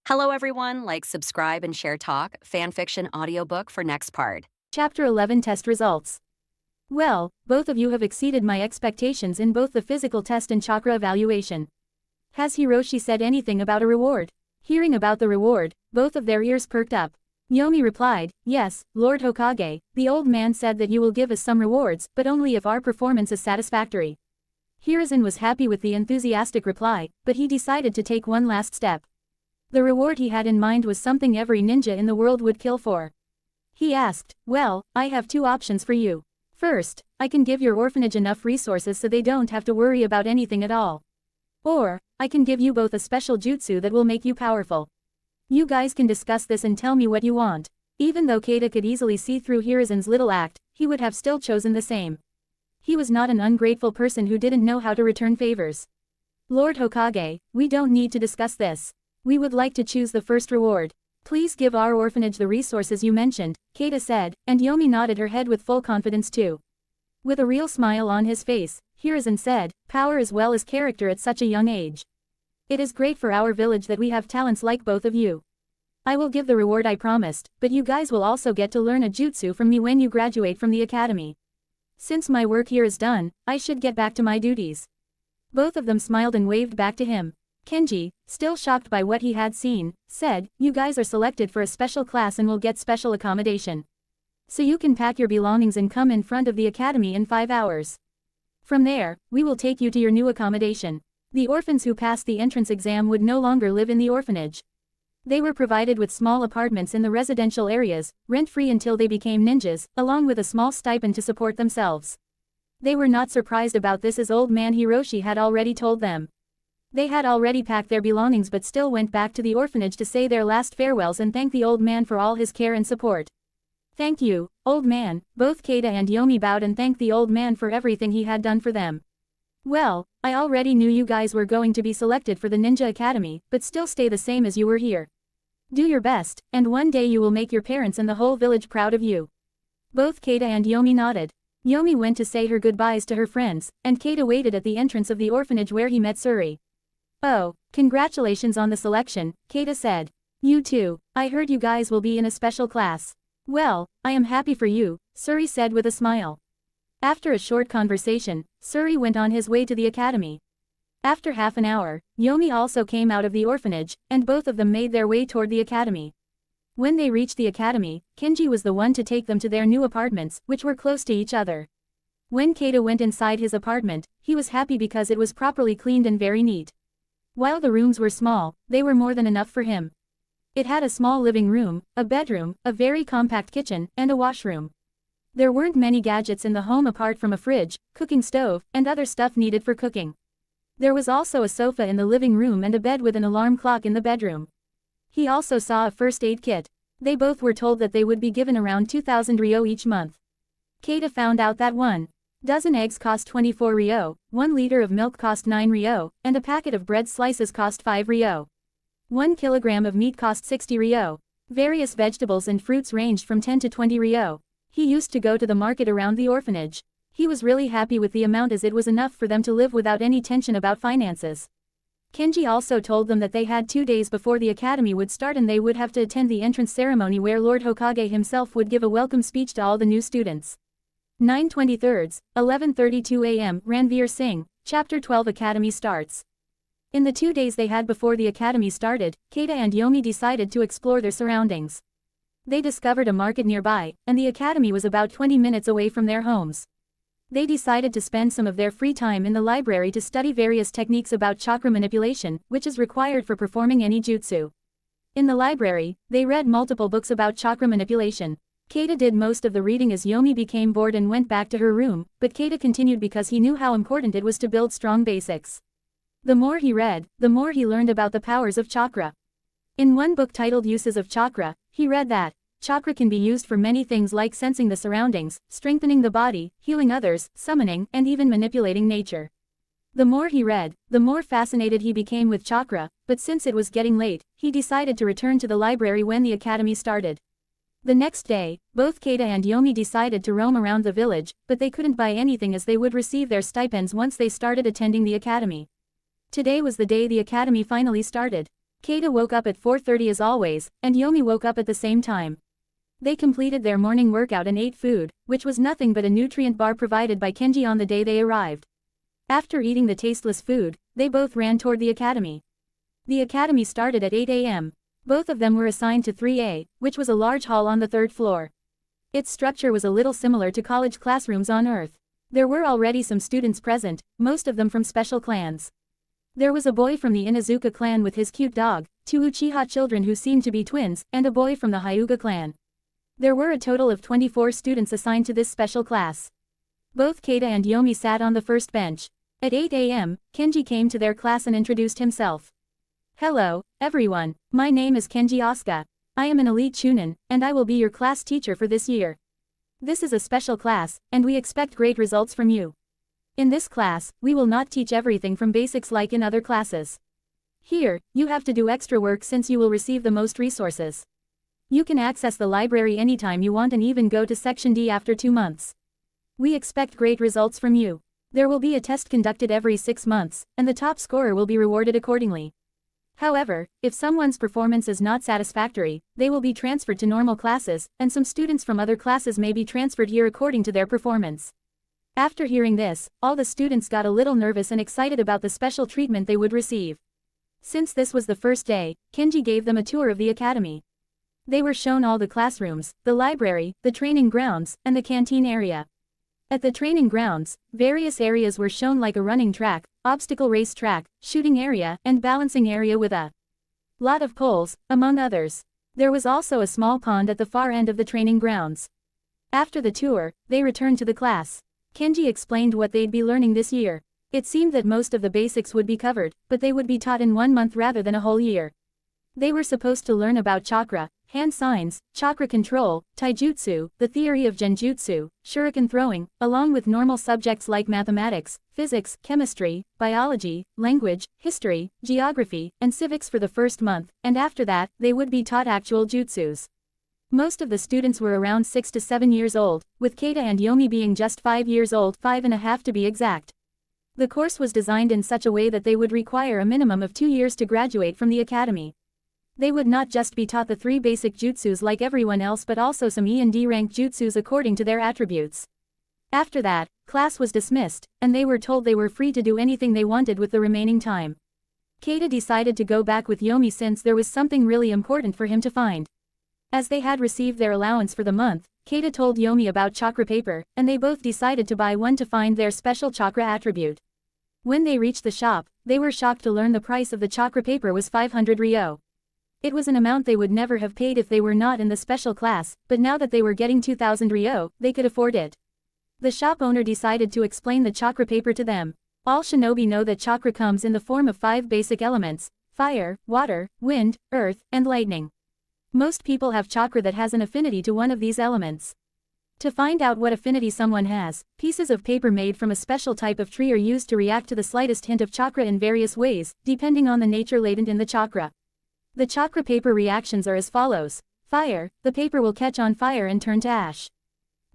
Hello, everyone. Like, subscribe, and share Talk, fanfiction audiobook for next part. Chapter 11 Test Results. Well, both of you have exceeded my expectations in both the physical test and chakra evaluation. Has Hiroshi said anything about a reward? Hearing about the reward, both of their ears perked up. Yomi replied, "Yes, Lord Hokage, the old man said that you will give us some rewards, but only if our performance is satisfactory." Hiruzen was happy with the enthusiastic reply, but he decided to take one last step. The reward he had in mind was something every ninja in the world would kill for. He asked, "Well, I have two options for you. First, I can give your orphanage enough resources so they don't have to worry about anything at all. Or, I can give you both a special jutsu that will make you powerful. You guys can discuss this and tell me what you want." Even though Kaida could easily see through Hiruzen's little act, he would have still chosen the same. He was not an ungrateful person who didn't know how to return favors. "Lord Hokage, we don't need to discuss this. We would like to choose the first reward. Please give our orphanage the resources you mentioned," Kaida said, and Yomi nodded her head with full confidence too. With a real smile on his face, Hiruzen said, "Power as well as character at such a young age. It is great for our village that we have talents like both of you. I will give the reward I promised, but you guys will also get to learn a jutsu from me when you graduate from the academy. Since my work here is done, I should get back to my duties." Both of them smiled and waved back to him. Kenji, still shocked by what he had seen, said, "You guys are selected for a special class and will get special accommodation. So you can pack your belongings and come in front of the academy in 5 hours. From there, we will take you to your new accommodation." The orphans who passed the entrance exam would no longer live in the orphanage. They were provided with small apartments in the residential areas, rent-free until they became ninjas, along with a small stipend to support themselves. They were not surprised about this as old man Hiroshi had already told them. They had already packed their belongings but still went back to the orphanage to say their last farewells and thank the old man for all his care and support. "Thank you, old man." Both Kaida and Yomi bowed and thanked the old man for everything he had done for them. "Well, I already knew you guys were going to be selected for the Ninja Academy, but still stay the same as you were here. Do your best, and one day you will make your parents and the whole village proud of you." Both Kaida and Yomi nodded. Yomi went to say her goodbyes to her friends, and Kaida waited at the entrance of the orphanage where he met Suri. "Oh, congratulations on the selection," Kaida said. "You too, I heard you guys will be in a special class." "Well, I am happy for you," Suri said with a smile. After a short conversation, Suri went on his way to the academy. After half an hour, Yomi also came out of the orphanage, and both of them made their way toward the academy. When they reached the academy, Kenji was the one to take them to their new apartments, which were close to each other. When Kaida went inside his apartment, he was happy because it was properly cleaned and very neat. While the rooms were small, they were more than enough for him. It had a small living room, a bedroom, a very compact kitchen, and a washroom. There weren't many gadgets in the home apart from a fridge, cooking stove, and other stuff needed for cooking. There was also a sofa in the living room and a bed with an alarm clock in the bedroom. He also saw a first aid kit. They both were told that they would be given around 2,000 ryo each month. Kaida found out that 1 dozen eggs cost 24 ryo, 1 liter of milk cost 9 ryo, and a packet of bread slices cost 5 ryo. 1 kilogram of meat cost 60 ryo. Various vegetables and fruits ranged from 10 to 20 ryo. He used to go to the market around the orphanage. He was really happy with the amount as it was enough for them to live without any tension about finances. Kenji also told them that they had 2 days before the academy would start and they would have to attend the entrance ceremony where Lord Hokage himself would give a welcome speech to all the new students. 9:23, 11:32 a.m. Ranveer Singh, Chapter 12 Academy starts. In the 2 days they had before the academy started, Kaida and Yomi decided to explore their surroundings. They discovered a market nearby, and the academy was about 20 minutes away from their homes. They decided to spend some of their free time in the library to study various techniques about chakra manipulation, which is required for performing any jutsu. In the library, they read multiple books about chakra manipulation. Kaida did most of the reading as Yomi became bored and went back to her room, but Kaida continued because he knew how important it was to build strong basics. The more he read, the more he learned about the powers of chakra. In one book titled Uses of Chakra, he read that chakra can be used for many things like sensing the surroundings, strengthening the body, healing others, summoning, and even manipulating nature. The more he read, the more fascinated he became with chakra, but since it was getting late, he decided to return to the library when the academy started. The next day, both Kaida and Yomi decided to roam around the village, but they couldn't buy anything as they would receive their stipends once they started attending the academy. Today was the day the academy finally started. Kaida woke up at 4:30 as always, and Yomi woke up at the same time. They completed their morning workout and ate food, which was nothing but a nutrient bar provided by Kenji on the day they arrived. After eating the tasteless food, they both ran toward the academy. The academy started at 8 a.m. Both of them were assigned to 3A, which was a large hall on the third floor. Its structure was a little similar to college classrooms on Earth. There were already some students present, most of them from special clans. There was a boy from the Inuzuka clan with his cute dog, 2 Uchiha children who seemed to be twins, and a boy from the Hyuga clan. There were a total of 24 students assigned to this special class. Both Kaida and Yomi sat on the first bench. At 8 a.m., Kenji came to their class and introduced himself. Hello, everyone, my name is Kenji Asuka. I am an elite chunin, and I will be your class teacher for this year. This is a special class, and we expect great results from you. In this class, we will not teach everything from basics like in other classes. Here, you have to do extra work since you will receive the most resources. You can access the library anytime you want and even go to Section D after 2 months. We expect great results from you. There will be a test conducted every 6 months, and the top scorer will be rewarded accordingly. However, if someone's performance is not satisfactory, they will be transferred to normal classes, and some students from other classes may be transferred here according to their performance. After hearing this, all the students got a little nervous and excited about the special treatment they would receive. Since this was the first day, Kenji gave them a tour of the academy. They were shown all the classrooms, the library, the training grounds, and the canteen area. At the training grounds, various areas were shown like a running track, obstacle race track, shooting area, and balancing area with a lot of poles, among others. There was also a small pond at the far end of the training grounds. After the tour, they returned to the class. Kenji explained what they'd be learning this year. It seemed that most of the basics would be covered, but they would be taught in 1 month rather than a whole year. They were supposed to learn about chakra, hand signs, chakra control, taijutsu, the theory of genjutsu, shuriken throwing, along with normal subjects like mathematics, physics, chemistry, biology, language, history, geography, and civics for the first month, and after that, they would be taught actual jutsus. Most of the students were around 6 to 7 years old, with Kaida and Yomi being just 5 years old, 5.5 to be exact. The course was designed in such a way that they would require a minimum of 2 years to graduate from the academy. They would not just be taught the 3 basic jutsus like everyone else but also some E and D rank jutsus according to their attributes. After that, class was dismissed, and they were told they were free to do anything they wanted with the remaining time. Kaida decided to go back with Yomi since there was something really important for him to find. As they had received their allowance for the month, Kaida told Yomi about chakra paper, and they both decided to buy one to find their special chakra attribute. When they reached the shop, they were shocked to learn the price of the chakra paper was 500 ryo. It was an amount they would never have paid if they were not in the special class, but now that they were getting 2,000 ryo, they could afford it. The shop owner decided to explain the chakra paper to them. All shinobi know that chakra comes in the form of 5 basic elements: fire, water, wind, earth, and lightning. Most people have chakra that has an affinity to one of these elements. To find out what affinity someone has, pieces of paper made from a special type of tree are used to react to the slightest hint of chakra in various ways, depending on the nature latent in the chakra. The chakra paper reactions are as follows. Fire, the paper will catch on fire and turn to ash.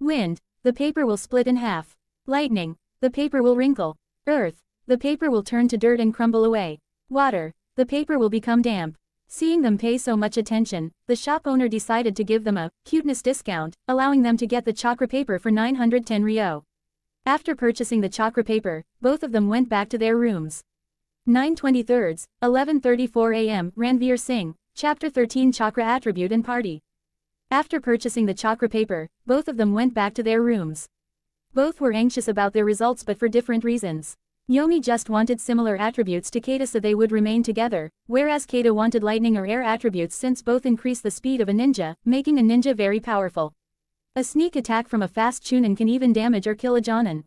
Wind, the paper will split in half. Lightning, the paper will wrinkle. Earth, the paper will turn to dirt and crumble away. Water, the paper will become damp. Seeing them pay so much attention, the shop owner decided to give them a cuteness discount, allowing them to get the chakra paper for 910 ryo. After purchasing the chakra paper, both of them went back to their rooms. 9:23, 11:34 a.m. Ranveer Singh, Chapter 13 Chakra Attribute and Party. After purchasing the chakra paper, both of them went back to their rooms. Both were anxious about their results but for different reasons. Yomi just wanted similar attributes to Kaida so they would remain together, whereas Kaida wanted lightning or air attributes since both increase the speed of a ninja, making a ninja very powerful. A sneak attack from a fast chunin can even damage or kill a jonin.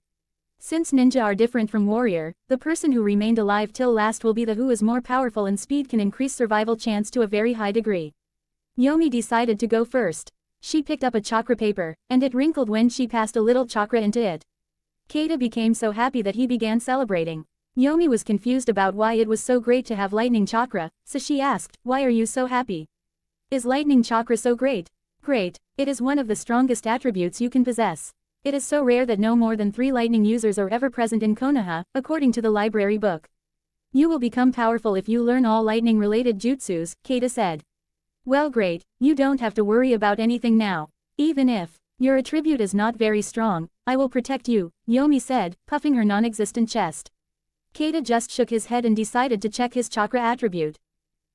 Since ninja are different from warrior, the person who remained alive till last will be the who is more powerful and speed can increase survival chance to a very high degree. Yomi decided to go first. She picked up a chakra paper, and it wrinkled when she passed a little chakra into it. Kaida became so happy that he began celebrating. Yomi was confused about why it was so great to have lightning chakra, so she asked, "Why are you so happy? Is lightning chakra so great?" "Great. It is one of the strongest attributes you can possess. It is so rare that no more than 3 lightning users are ever present in Konoha, according to the library book." You will become powerful if you learn all lightning-related jutsus, Kaida said. Well great, you don't have to worry about anything now. Even if your attribute is not very strong, I will protect you, Yomi said, puffing her non-existent chest. Kaida just shook his head and decided to check his chakra attribute.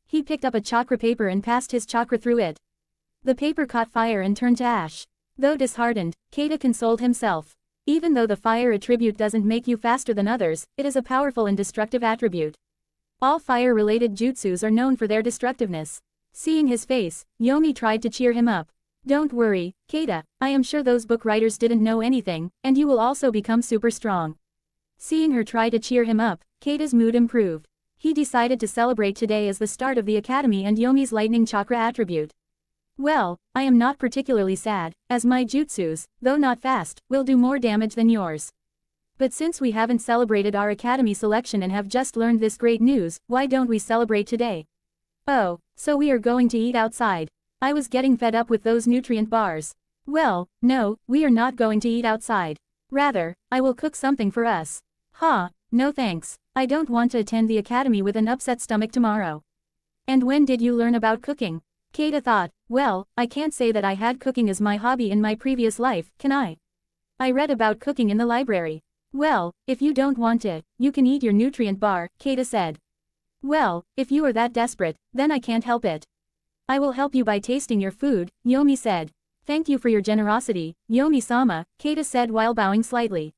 He picked up a chakra paper and passed his chakra through it. The paper caught fire and turned to ash. Though disheartened, Kaida consoled himself. Even though the fire attribute doesn't make you faster than others, it is a powerful and destructive attribute. All fire-related jutsus are known for their destructiveness. Seeing his face, Yomi tried to cheer him up. Don't worry, Kaida, I am sure those book writers didn't know anything, and you will also become super strong. Seeing her try to cheer him up, Kaida's mood improved. He decided to celebrate today as the start of the academy and Yomi's lightning chakra attribute. Well, I am not particularly sad, as my jutsus, though not fast, will do more damage than yours. But since we haven't celebrated our academy selection and have just learned this great news, why don't we celebrate today? Oh, so we are going to eat outside. I was getting fed up with those nutrient bars. Well, no, we are not going to eat outside. Rather, I will cook something for us. No thanks, I don't want to attend the academy with an upset stomach tomorrow. And when did you learn about cooking? Kaida thought, well, I can't say that I had cooking as my hobby in my previous life, can I? I read about cooking in the library. Well, if you don't want it, you can eat your nutrient bar, Kaida said. Well, if you are that desperate, then I can't help it. I will help you by tasting your food, Yomi said. Thank you for your generosity, Yomi-sama, Kaida said while bowing slightly.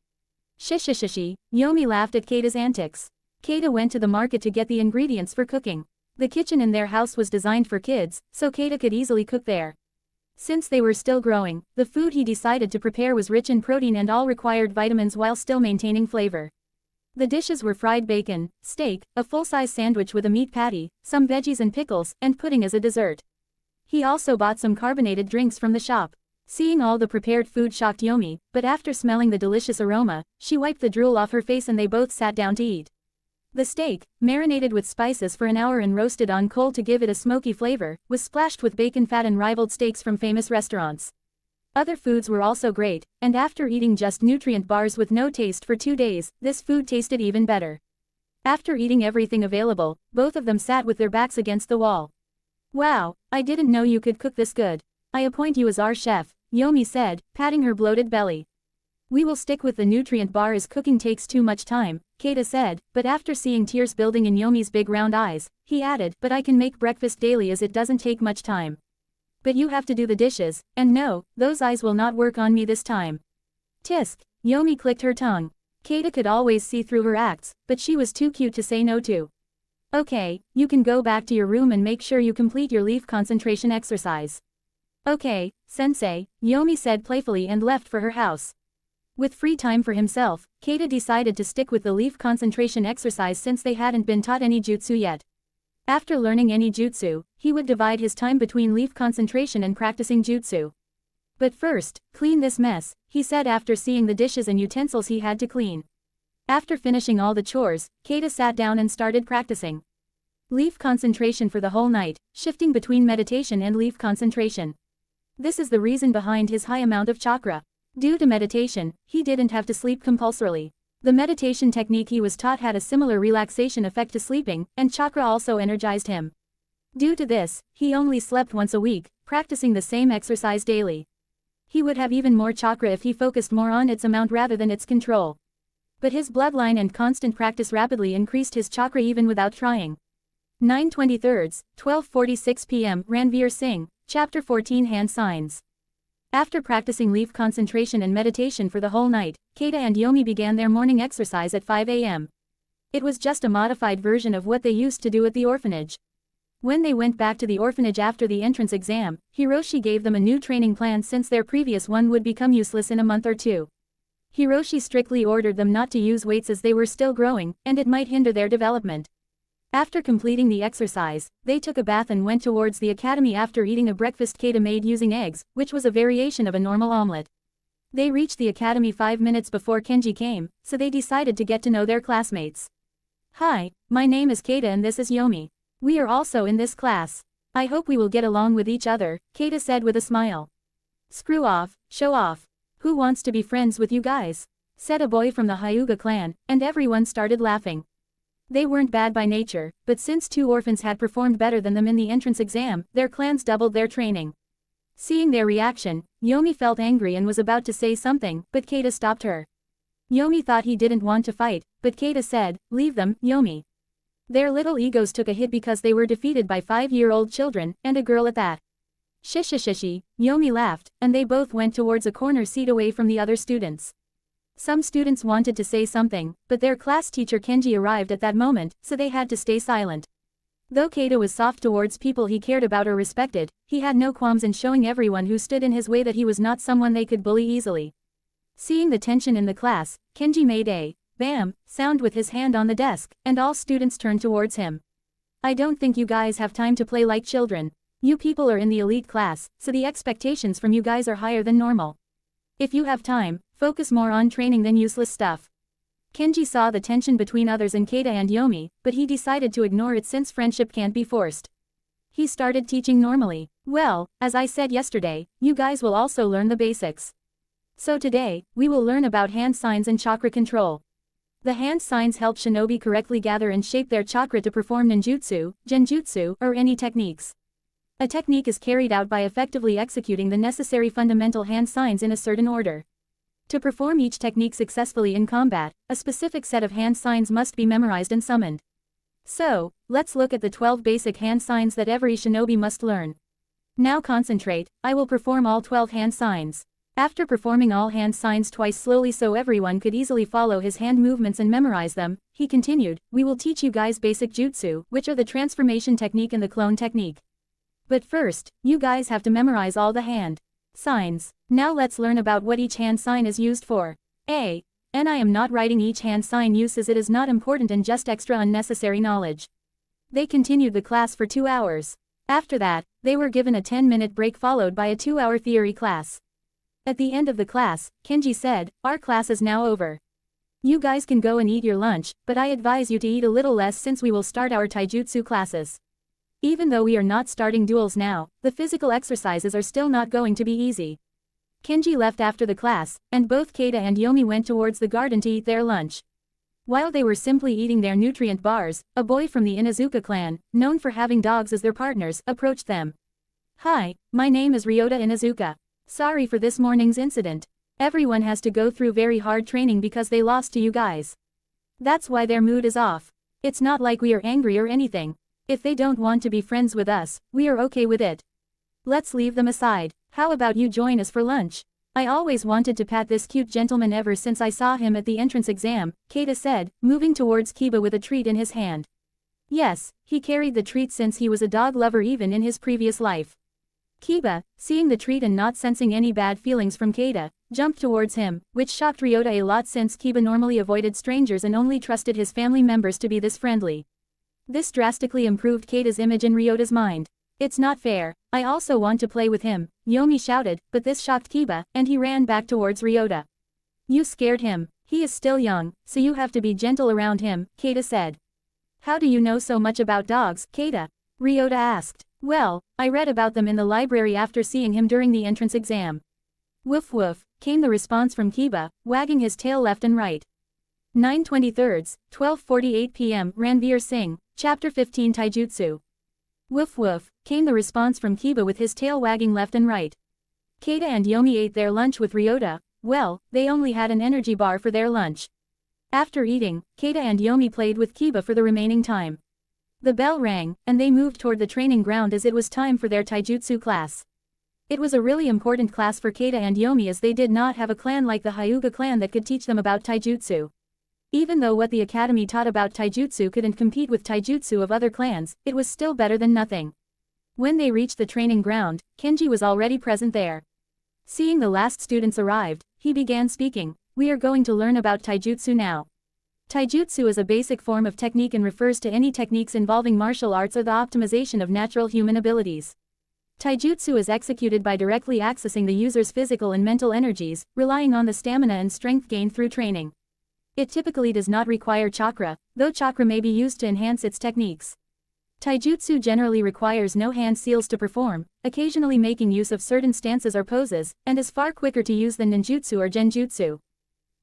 Shishishishi, Yomi laughed at Kaida's antics. Kaida went to the market to get the ingredients for cooking. The kitchen in their house was designed for kids, so Kaida could easily cook there. Since they were still growing, the food he decided to prepare was rich in protein and all required vitamins while still maintaining flavor. The dishes were fried bacon, steak, a full-size sandwich with a meat patty, some veggies and pickles, and pudding as a dessert. He also bought some carbonated drinks from the shop. Seeing all the prepared food shocked Yomi, but after smelling the delicious aroma, she wiped the drool off her face and they both sat down to eat. The steak, marinated with spices for an hour and roasted on coal to give it a smoky flavor, was splashed with bacon fat and rivaled steaks from famous restaurants. Other foods were also great, and after eating just nutrient bars with no taste for 2 days, this food tasted even better. After eating everything available, both of them sat with their backs against the wall. Wow, I didn't know you could cook this good. I appoint you as our chef, Yomi said, patting her bloated belly. We will stick with the nutrient bar as cooking takes too much time, Kaida said, but after seeing tears building in Yomi's big round eyes, he added, but I can make breakfast daily as it doesn't take much time. But you have to do the dishes, and no, those eyes will not work on me this time. Tisk, Yomi clicked her tongue. Kaida could always see through her acts, but she was too cute to say no to. Okay, you can go back to your room and make sure you complete your leaf concentration exercise. Okay, sensei, Yomi said playfully and left for her house. With free time for himself, Kaida decided to stick with the leaf concentration exercise since they hadn't been taught any jutsu yet. After learning any jutsu, he would divide his time between leaf concentration and practicing jutsu. But first, clean this mess, he said after seeing the dishes and utensils he had to clean. After finishing all the chores, Kaida sat down and started practicing leaf concentration for the whole night, shifting between meditation and leaf concentration. This is the reason behind his high amount of chakra. Due to meditation, he didn't have to sleep compulsorily. The meditation technique he was taught had a similar relaxation effect to sleeping, and chakra also energized him. Due to this, he only slept once a week, practicing the same exercise daily. He would have even more chakra if he focused more on its amount rather than its control. But his bloodline and constant practice rapidly increased his chakra even without trying. 9/23, 12:46 p.m. Ranveer Singh, Chapter 14 Hand Signs. After practicing leaf concentration and meditation for the whole night, Kaida and Yomi began their morning exercise at 5 a.m. It was just a modified version of what they used to do at the orphanage. When they went back to the orphanage after the entrance exam, Hiroshi gave them a new training plan since their previous one would become useless in a month or two. Hiroshi strictly ordered them not to use weights as they were still growing, and it might hinder their development. After completing the exercise, they took a bath and went towards the academy after eating a breakfast Kaida made using eggs, which was a variation of a normal omelette. They reached the academy 5 minutes before Kenji came, so they decided to get to know their classmates. Hi, my name is Kaida and this is Yomi. We are also in this class. I hope we will get along with each other, Kaida said with a smile. Screw off, show off. Who wants to be friends with you guys? Said a boy from the Hyuga clan, and everyone started laughing. They weren't bad by nature, but since 2 orphans had performed better than them in the entrance exam, their clans doubled their training. Seeing their reaction, Yomi felt angry and was about to say something, but Kaida stopped her. Yomi thought he didn't want to fight, but Kaida said, "Leave them, Yomi." Their little egos took a hit because they were defeated by 5-year-old children, and a girl at that. Shishishishi, Yomi laughed, and they both went towards a corner seat away from the other students. Some students wanted to say something, but their class teacher Kenji arrived at that moment, so they had to stay silent. Though Kaida was soft towards people he cared about or respected, he had no qualms in showing everyone who stood in his way that he was not someone they could bully easily. Seeing the tension in the class, Kenji made a "bam" sound with his hand on the desk, and all students turned towards him. "I don't think you guys have time to play like children. You people are in the elite class, so the expectations from you guys are higher than normal. If you have time, focus more on training than useless stuff." Kenji saw the tension between others and Kaida and Yomi, but he decided to ignore it since friendship can't be forced. He started teaching normally. "Well, as I said yesterday, you guys will also learn the basics. So today, we will learn about hand signs and chakra control. The hand signs help shinobi correctly gather and shape their chakra to perform ninjutsu, genjutsu, or any techniques. A technique is carried out by effectively executing the necessary fundamental hand signs in a certain order. To perform each technique successfully in combat, a specific set of hand signs must be memorized and summoned. So, let's look at the 12 basic hand signs that every shinobi must learn. Now concentrate, I will perform all 12 hand signs." After performing all hand signs twice slowly so everyone could easily follow his hand movements and memorize them, he continued, "We will teach you guys basic jutsu, which are the transformation technique and the clone technique. But first, you guys have to memorize all the hand signs. Now let's learn about what each hand sign is used for. And I am not writing each hand sign use as it is not important and just extra unnecessary knowledge." They continued the class for 2 hours. After that, they were given a 10-minute break followed by a 2-hour theory class. At the end of the class, Kenji said, "Our class is now over. You guys can go and eat your lunch, but I advise you to eat a little less since we will start our taijutsu classes. Even though we are not starting duels now, the physical exercises are still not going to be easy." Kenji left after the class, and both Kaida and Yomi went towards the garden to eat their lunch. While they were simply eating their nutrient bars, a boy from the Inuzuka clan, known for having dogs as their partners, approached them. "Hi, my name is Ryota Inuzuka. Sorry for this morning's incident. Everyone has to go through very hard training because they lost to you guys. That's why their mood is off. It's not like we are angry or anything. If they don't want to be friends with us, we are okay with it. Let's leave them aside. How about you join us for lunch? I always wanted to pat this cute gentleman ever since I saw him at the entrance exam," Kaida said, moving towards Kiba with a treat in his hand. Yes, he carried the treat since he was a dog lover even in his previous life. Kiba, seeing the treat and not sensing any bad feelings from Kaida, jumped towards him, which shocked Ryota a lot since Kiba normally avoided strangers and only trusted his family members to be this friendly. This drastically improved Kaida's image in Ryota's mind. "It's not fair, I also want to play with him," Yomi shouted, but this shocked Kiba, and he ran back towards Ryota. "You scared him, he is still young, so you have to be gentle around him," Kaida said. "How do you know so much about dogs, Kaida?" Ryota asked. "Well, I read about them in the library after seeing him during the entrance exam." "Woof woof," came the response from Kiba, wagging his tail left and right. 9/23, 12:48 p.m. Ranveer Singh, Chapter 15 Taijutsu. "Woof woof," came the response from Kiba with his tail wagging left and right. Kaida and Yomi ate their lunch with Ryota. Well, they only had an energy bar for their lunch. After eating, Kaida and Yomi played with Kiba for the remaining time. The bell rang, and they moved toward the training ground as it was time for their taijutsu class. It was a really important class for Kaida and Yomi as they did not have a clan like the Hyuga clan that could teach them about taijutsu. Even though what the academy taught about taijutsu couldn't compete with taijutsu of other clans, it was still better than nothing. When they reached the training ground, Kenji was already present there. Seeing the last students arrived, he began speaking. "We are going to learn about taijutsu now. Taijutsu is a basic form of technique and refers to any techniques involving martial arts or the optimization of natural human abilities. Taijutsu is executed by directly accessing the user's physical and mental energies, relying on the stamina and strength gained through training. It typically does not require chakra, though chakra may be used to enhance its techniques. Taijutsu generally requires no hand seals to perform, occasionally making use of certain stances or poses, and is far quicker to use than ninjutsu or genjutsu.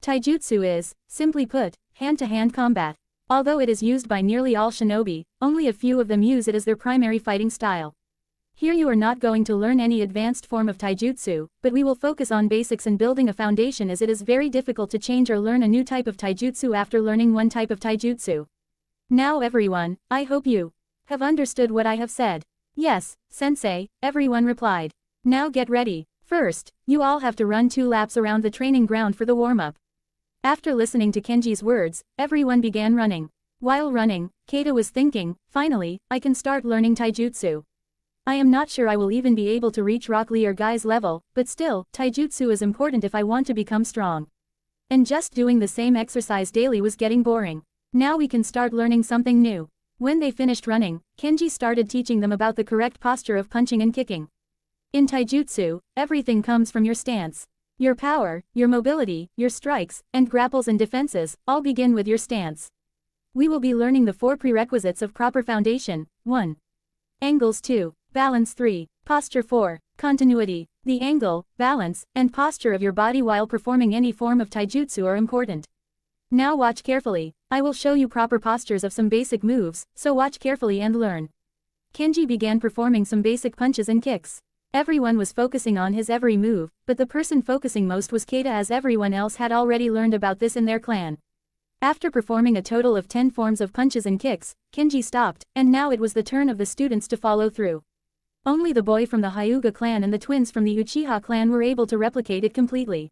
Taijutsu is, simply put, hand-to-hand combat. Although it is used by nearly all shinobi, only a few of them use it as their primary fighting style. Here you are not going to learn any advanced form of taijutsu, but we will focus on basics and building a foundation, as it is very difficult to change or learn a new type of taijutsu after learning one type of taijutsu. Now everyone, I hope you have understood what I have said. Yes, sensei, everyone replied. Now get ready. First, you all have to run 2 laps around the training ground for the warm-up. After listening to Kenji's words, everyone began running. While running, Kaida was thinking, finally, I can start learning taijutsu. I am not sure I will even be able to reach Rock Lee or Guy's level, but still, taijutsu is important if I want to become strong. And just doing the same exercise daily was getting boring. Now we can start learning something new. When they finished running, Kenji started teaching them about the correct posture of punching and kicking. In taijutsu, everything comes from your stance. Your power, your mobility, your strikes, and grapples and defenses, all begin with your stance. We will be learning the 4 prerequisites of proper foundation. 1. Angles. 2. Balance. 3. Posture. 4. Continuity. The angle, balance, and posture of your body while performing any form of taijutsu are important. Now watch carefully. I will show you proper postures of some basic moves, so watch carefully and learn. Kenji began performing some basic punches and kicks. Everyone was focusing on his every move, but the person focusing most was Kaida, as everyone else had already learned about this in their clan. After performing a total of 10 forms of punches and kicks, Kenji stopped, and now it was the turn of the students to follow through. Only the boy from the Hyuga clan and the twins from the Uchiha clan were able to replicate it completely.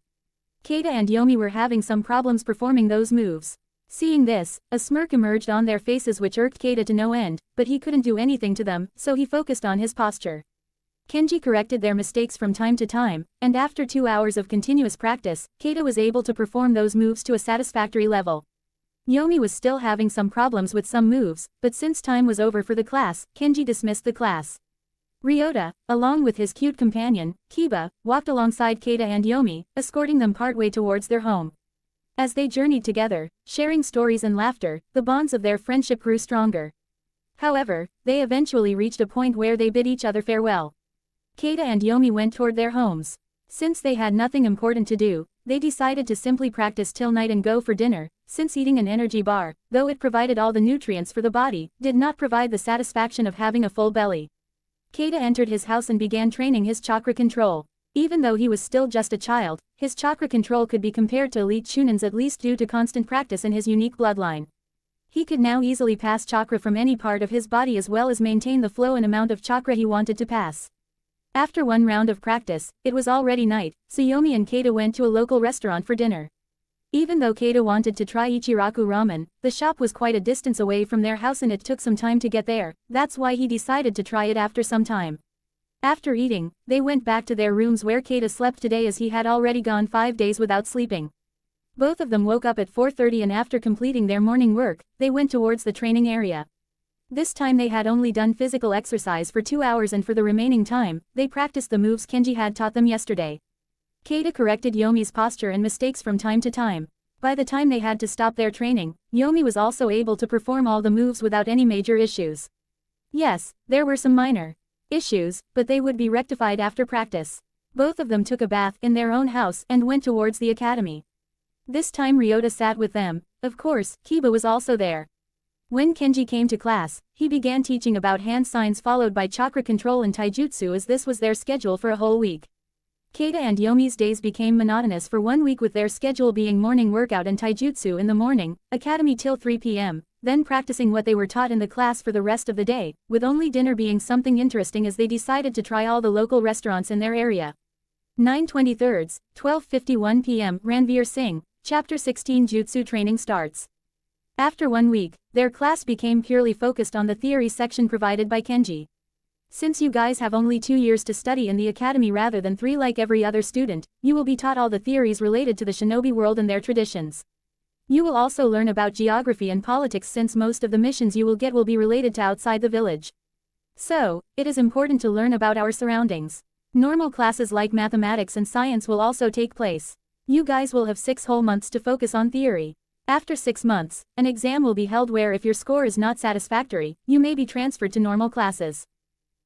Kaida and Yomi were having some problems performing those moves. Seeing this, a smirk emerged on their faces which irked Kaida to no end, but he couldn't do anything to them, so he focused on his posture. Kenji corrected their mistakes from time to time, and after 2 hours of continuous practice, Kaida was able to perform those moves to a satisfactory level. Yomi was still having some problems with some moves, but since time was over for the class, Kenji dismissed the class. Ryota, along with his cute companion, Kiba, walked alongside Kaida and Yomi, escorting them partway towards their home. As they journeyed together, sharing stories and laughter, the bonds of their friendship grew stronger. However, they eventually reached a point where they bid each other farewell. Kaida and Yomi went toward their homes. Since they had nothing important to do, they decided to simply practice till night and go for dinner, since eating an energy bar, though it provided all the nutrients for the body, did not provide the satisfaction of having a full belly. Kaida entered his house and began training his chakra control. Even though he was still just a child, his chakra control could be compared to elite shunins, at least due to constant practice in his unique bloodline. He could now easily pass chakra from any part of his body as well as maintain the flow and amount of chakra he wanted to pass. After one round of practice, it was already night, so Yomi and Kaida went to a local restaurant for dinner. Even though Kaida wanted to try Ichiraku ramen, the shop was quite a distance away from their house and it took some time to get there, that's why he decided to try it after some time. After eating, they went back to their rooms where Kaida slept today, as he had already gone 5 days without sleeping. Both of them woke up at 4:30 and after completing their morning work, they went towards the training area. This time they had only done physical exercise for 2 hours, and for the remaining time, they practiced the moves Kenji had taught them yesterday. Kaida corrected Yomi's posture and mistakes from time to time. By the time they had to stop their training, Yomi was also able to perform all the moves without any major issues. Yes, there were some minor issues, but they would be rectified after practice. Both of them took a bath in their own house and went towards the academy. This time Ryota sat with them. Of course, Kiba was also there. When Kenji came to class, he began teaching about hand signs followed by chakra control and taijutsu, as this was their schedule for a whole week. Kaida and Yomi's days became monotonous for 1 week, with their schedule being morning workout and taijutsu in the morning, academy till 3 p.m., then practicing what they were taught in the class for the rest of the day, with only dinner being something interesting, as they decided to try all the local restaurants in their area. 9/23, 12:51 p.m. Ranveer Singh, Chapter 16 Jutsu Training starts. After 1 week, their class became purely focused on the theory section provided by Kenji. Since you guys have only 2 years to study in the academy rather than 3 like every other student, you will be taught all the theories related to the shinobi world and their traditions. You will also learn about geography and politics, since most of the missions you will get will be related to outside the village. So, it is important to learn about our surroundings. Normal classes like mathematics and science will also take place. You guys will have 6 whole months to focus on theory. After 6 months, an exam will be held where if your score is not satisfactory, you may be transferred to normal classes.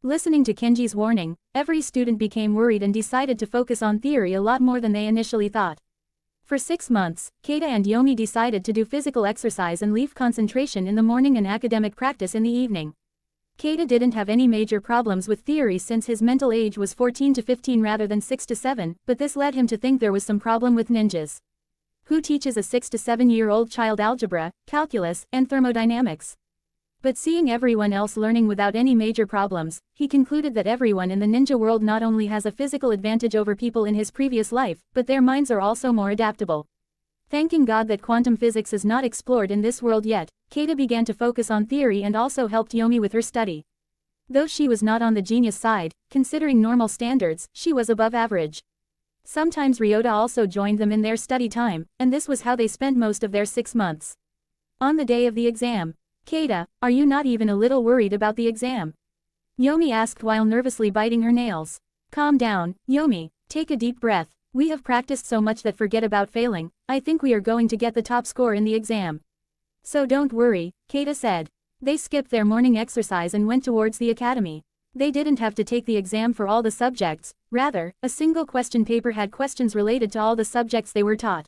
Listening to Kenji's warning, every student became worried and decided to focus on theory a lot more than they initially thought. For 6 months, Kaida and Yomi decided to do physical exercise and leave concentration in the morning and academic practice in the evening. Kaida didn't have any major problems with theory since his mental age was 14 to 15 rather than 6 to 7, but this led him to think there was some problem with ninjas. Who teaches a 6 to 7-year-old child algebra, calculus, and thermodynamics? But seeing everyone else learning without any major problems, he concluded that everyone in the ninja world not only has a physical advantage over people in his previous life, but their minds are also more adaptable. Thanking God that quantum physics is not explored in this world yet, Kaida began to focus on theory and also helped Yomi with her study. Though she was not on the genius side, considering normal standards, she was above average. Sometimes Ryota also joined them in their study time, and this was how they spent most of their 6 months. On the day of the exam, Kaida, are you not even a little worried about the exam? Yomi asked while nervously biting her nails. Calm down, Yomi, take a deep breath. We have practiced so much that forget about failing. I think we are going to get the top score in the exam. So don't worry, Kaida said. They skipped their morning exercise and went towards the academy. They didn't have to take the exam for all the subjects, rather, a single question paper had questions related to all the subjects they were taught.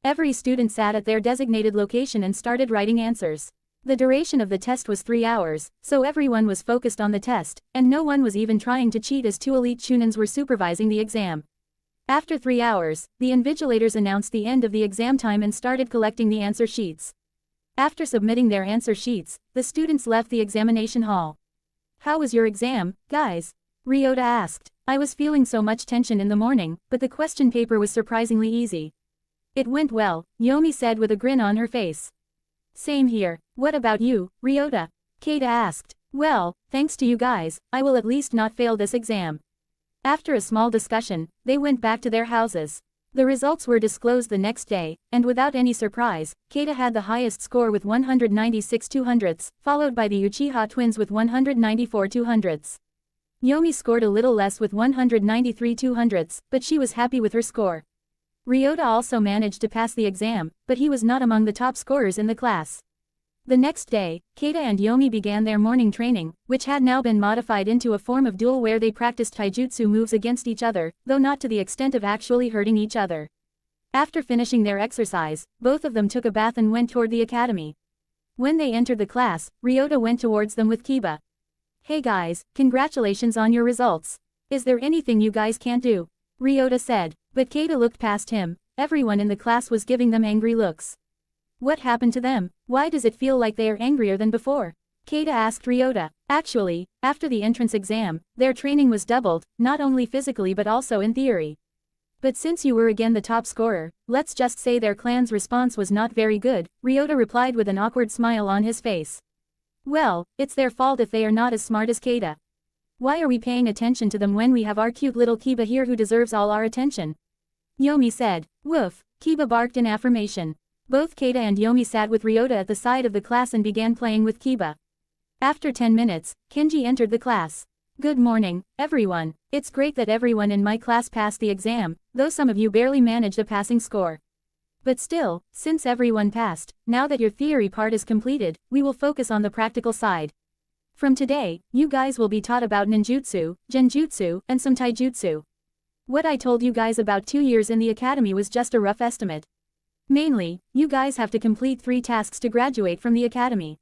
Every student sat at their designated location and started writing answers. The duration of the test was 3 hours, so everyone was focused on the test, and no one was even trying to cheat as 2 elite shunins were supervising the exam. After 3 hours, the invigilators announced the end of the exam time and started collecting the answer sheets. After submitting their answer sheets, the students left the examination hall. How was your exam, guys? Ryota asked. I was feeling so much tension in the morning, but the question paper was surprisingly easy. It went well, Yomi said with a grin on her face. Same here. What about you, Ryota? Kaida asked. Well, thanks to you guys, I will at least not fail this exam. After a small discussion, they went back to their houses. The results were disclosed the next day, and without any surprise, Kaida had the highest score with 196 200ths, followed by the Uchiha twins with 194 200ths. Yomi scored a little less with 193 200ths, but she was happy with her score. Ryota also managed to pass the exam, but he was not among the top scorers in the class. The next day, Kaida and Yomi began their morning training, which had now been modified into a form of duel where they practiced taijutsu moves against each other, though not to the extent of actually hurting each other. After finishing their exercise, both of them took a bath and went toward the academy. When they entered the class, Ryota went towards them with Kiba. Hey guys, congratulations on your results. Is there anything you guys can't do? Ryota said, but Kaida looked past him. Everyone in the class was giving them angry looks. What happened to them? Why does it feel like they are angrier than before? Kaida asked Ryota. Actually, after the entrance exam, their training was doubled, not only physically but also in theory. But since you were again the top scorer, let's just say their clan's response was not very good, Ryota replied with an awkward smile on his face. Well, it's their fault if they are not as smart as Kaida. Why are we paying attention to them when we have our cute little Kiba here who deserves all our attention? Yomi said. Woof, Kiba barked in affirmation. Both Kaida and Yomi sat with Ryota at the side of the class and began playing with Kiba. After 10 minutes, Kenji entered the class. Good morning, everyone. It's great that everyone in my class passed the exam, though some of you barely managed a passing score. But still, since everyone passed, now that your theory part is completed, we will focus on the practical side. From today, you guys will be taught about ninjutsu, genjutsu, and some taijutsu. What I told you guys about 2 years in the academy was just a rough estimate. Mainly, you guys have to complete 3 tasks to graduate from the academy.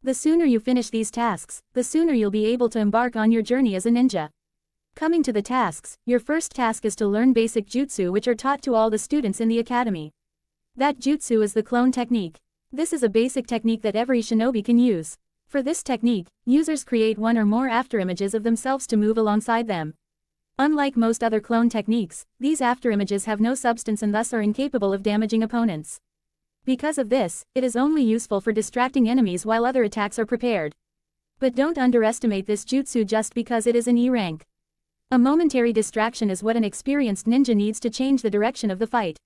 The sooner you finish these tasks, the sooner you'll be able to embark on your journey as a ninja. Coming to the tasks, your first task is to learn basic jutsu which are taught to all the students in the academy. That jutsu is the clone technique. This is a basic technique that every shinobi can use. For this technique, users create one or more afterimages of themselves to move alongside them. Unlike most other clone techniques, these afterimages have no substance and thus are incapable of damaging opponents. Because of this, it is only useful for distracting enemies while other attacks are prepared. But don't underestimate this jutsu just because it is an E rank. A momentary distraction is what an experienced ninja needs to change the direction of the fight.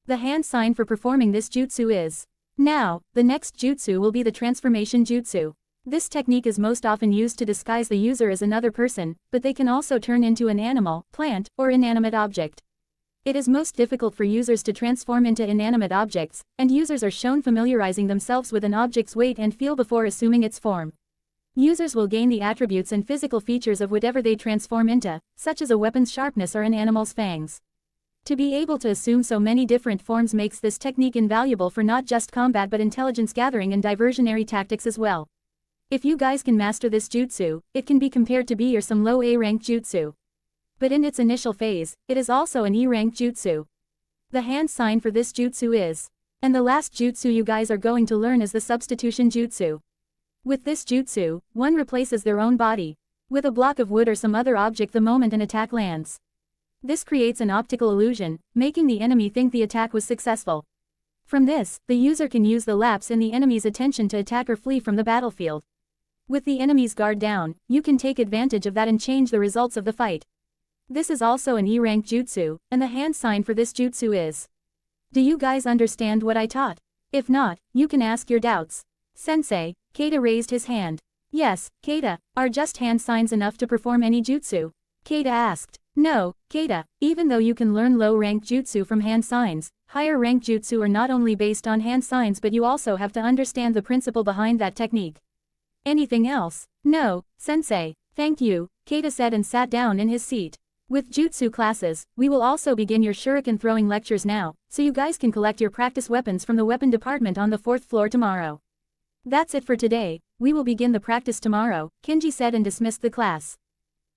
The hand sign for performing this jutsu is. Now, the next jutsu will be the transformation jutsu. This technique is most often used to disguise the user as another person, but they can also turn into an animal, plant, or inanimate object. It is most difficult for users to transform into inanimate objects, and users are shown familiarizing themselves with an object's weight and feel before assuming its form. Users will gain the attributes and physical features of whatever they transform into, such as a weapon's sharpness or an animal's fangs. To be able to assume so many different forms makes this technique invaluable for not just combat but intelligence gathering and diversionary tactics as well. If you guys can master this jutsu, it can be compared to B or some low A-rank jutsu. But in its initial phase, it is also an E-rank jutsu. The hand sign for this jutsu is. And the last jutsu you guys are going to learn is the substitution jutsu. With this jutsu, one replaces their own body with a block of wood or some other object the moment an attack lands. This creates an optical illusion, making the enemy think the attack was successful. From this, the user can use the lapse in the enemy's attention to attack or flee from the battlefield. With the enemy's guard down, you can take advantage of that and change the results of the fight. This is also an E-rank jutsu, and the hand sign for this jutsu is. Do you guys understand what I taught? If not, you can ask your doubts. Sensei, Kaida raised his hand. Yes, Kaida, are just hand signs enough to perform any jutsu? Kaida asked. No, Kaida, even though you can learn low-rank jutsu from hand signs, higher-rank jutsu are not only based on hand signs but you also have to understand the principle behind that technique. Anything else? No, Sensei, thank you, Kaida said and sat down in his seat. With jutsu classes, we will also begin your shuriken throwing lectures now, so you guys can collect your practice weapons from the weapon department on the 4th floor tomorrow. That's it for today, we will begin the practice tomorrow, Kenji said and dismissed the class.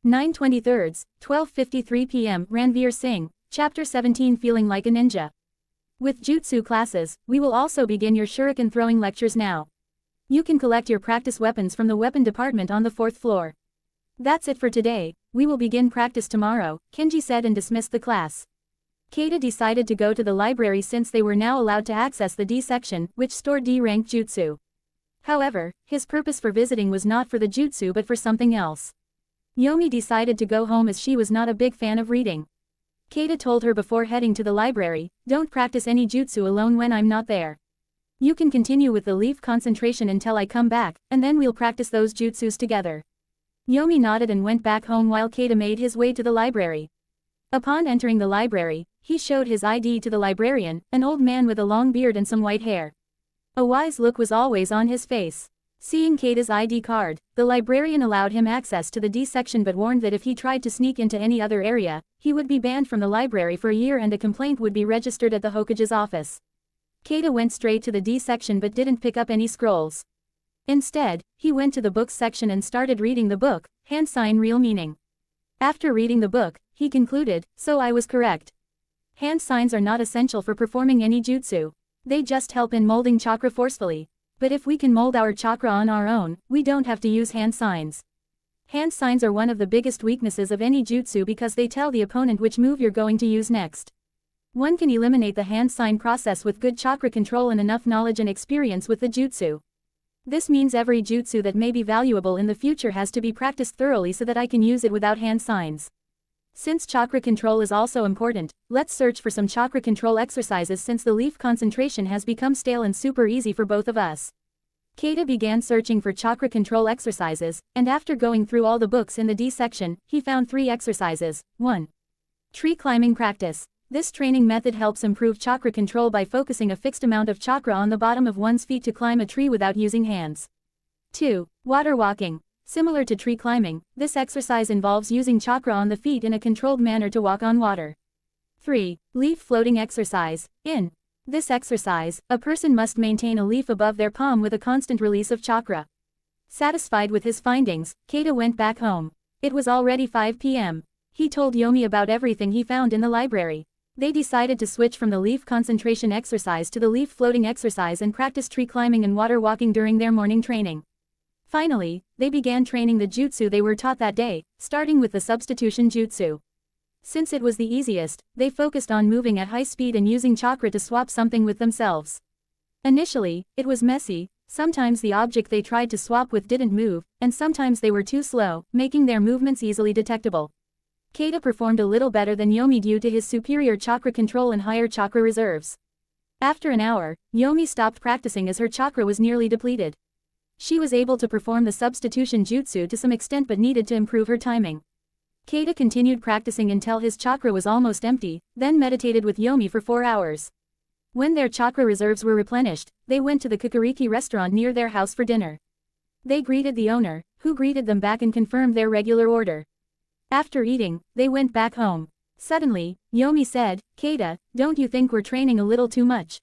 9/23, 12:53 p.m. Ranveer Singh, Chapter 17 Feeling Like a Ninja. With jutsu classes, we will also begin your shuriken throwing lectures now. You can collect your practice weapons from the weapon department on the 4th floor. That's it for today, we will begin practice tomorrow, Kenji said and dismissed the class. Kaida decided to go to the library since they were now allowed to access the D section, which stored D-rank jutsu. However, his purpose for visiting was not for the jutsu but for something else. Yomi decided to go home as she was not a big fan of reading. Kaida told her before heading to the library, don't practice any jutsu alone when I'm not there. You can continue with the leaf concentration until I come back, and then we'll practice those jutsus together. Yomi nodded and went back home while Kaida made his way to the library. Upon entering the library, he showed his ID to the librarian, an old man with a long beard and some white hair. A wise look was always on his face. Seeing Kaida's ID card, the librarian allowed him access to the D section but warned that if he tried to sneak into any other area, he would be banned from the library for a year and a complaint would be registered at the Hokage's office. Kaida went straight to the D section but didn't pick up any scrolls. Instead, he went to the books section and started reading the book, Hand Sign Real Meaning. After reading the book, he concluded, so I was correct. Hand signs are not essential for performing any jutsu. They just help in molding chakra forcefully. But if we can mold our chakra on our own, we don't have to use hand signs. Hand signs are one of the biggest weaknesses of any jutsu because they tell the opponent which move you're going to use next. One can eliminate the hand sign process with good chakra control and enough knowledge and experience with the jutsu. This means every jutsu that may be valuable in the future has to be practiced thoroughly so that I can use it without hand signs. Since chakra control is also important, let's search for some chakra control exercises since the leaf concentration has become stale and super easy for both of us. Kaida began searching for chakra control exercises, and after going through all the books in the D section, he found 3 exercises. 1. Tree climbing practice. This training method helps improve chakra control by focusing a fixed amount of chakra on the bottom of one's feet to climb a tree without using hands. 2. Water walking. Similar to tree climbing, this exercise involves using chakra on the feet in a controlled manner to walk on water. 3. Leaf floating exercise. In this exercise, a person must maintain a leaf above their palm with a constant release of chakra. Satisfied with his findings, Kaida went back home. It was already 5 p.m. He told Yomi about everything he found in the library. They decided to switch from the leaf concentration exercise to the leaf floating exercise and practice tree climbing and water walking during their morning training. Finally, they began training the jutsu they were taught that day, starting with the substitution jutsu. Since it was the easiest, they focused on moving at high speed and using chakra to swap something with themselves. Initially, it was messy, sometimes the object they tried to swap with didn't move, and sometimes they were too slow, making their movements easily detectable. Kaida performed a little better than Yomi due to his superior chakra control and higher chakra reserves. After an hour, Yomi stopped practicing as her chakra was nearly depleted. She was able to perform the substitution jutsu to some extent but needed to improve her timing. Kaida continued practicing until his chakra was almost empty, then meditated with Yomi for 4 hours. When their chakra reserves were replenished, they went to the Kukuriki restaurant near their house for dinner. They greeted the owner, who greeted them back and confirmed their regular order. After eating, they went back home. Suddenly, Yomi said, Kaida, don't you think we're training a little too much?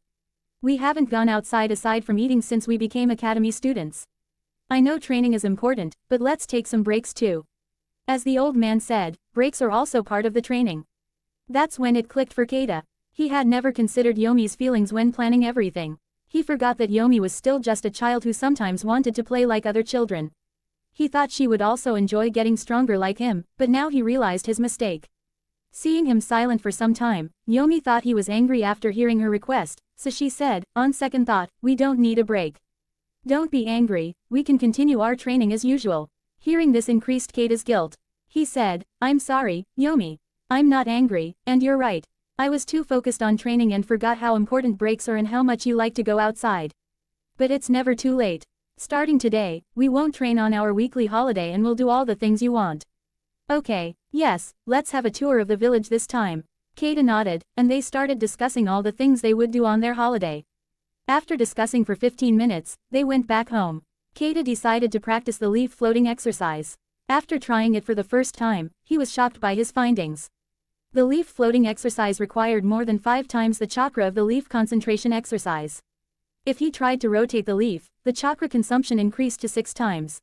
We haven't gone outside aside from eating since we became academy students. I know training is important, but let's take some breaks too. As the old man said, breaks are also part of the training. That's when it clicked for Kaida. He had never considered Yomi's feelings when planning everything. He forgot that Yomi was still just a child who sometimes wanted to play like other children. He thought she would also enjoy getting stronger like him, but now he realized his mistake. Seeing him silent for some time, Yomi thought he was angry after hearing her request, so she said, on second thought, we don't need a break. Don't be angry, we can continue our training as usual. Hearing this increased Kaida's guilt. He said, I'm sorry, Yomi. I'm not angry, and you're right. I was too focused on training and forgot how important breaks are and how much you like to go outside. But it's never too late. Starting today, we won't train on our weekly holiday and we'll do all the things you want. Okay, yes, let's have a tour of the village this time. Kaida nodded, and they started discussing all the things they would do on their holiday. After discussing for 15 minutes, they went back home. Kaida decided to practice the leaf floating exercise. After trying it for the first time, he was shocked by his findings. The leaf floating exercise required more than 5 times the chakra of the leaf concentration exercise. If he tried to rotate the leaf, the chakra consumption increased to 6 times.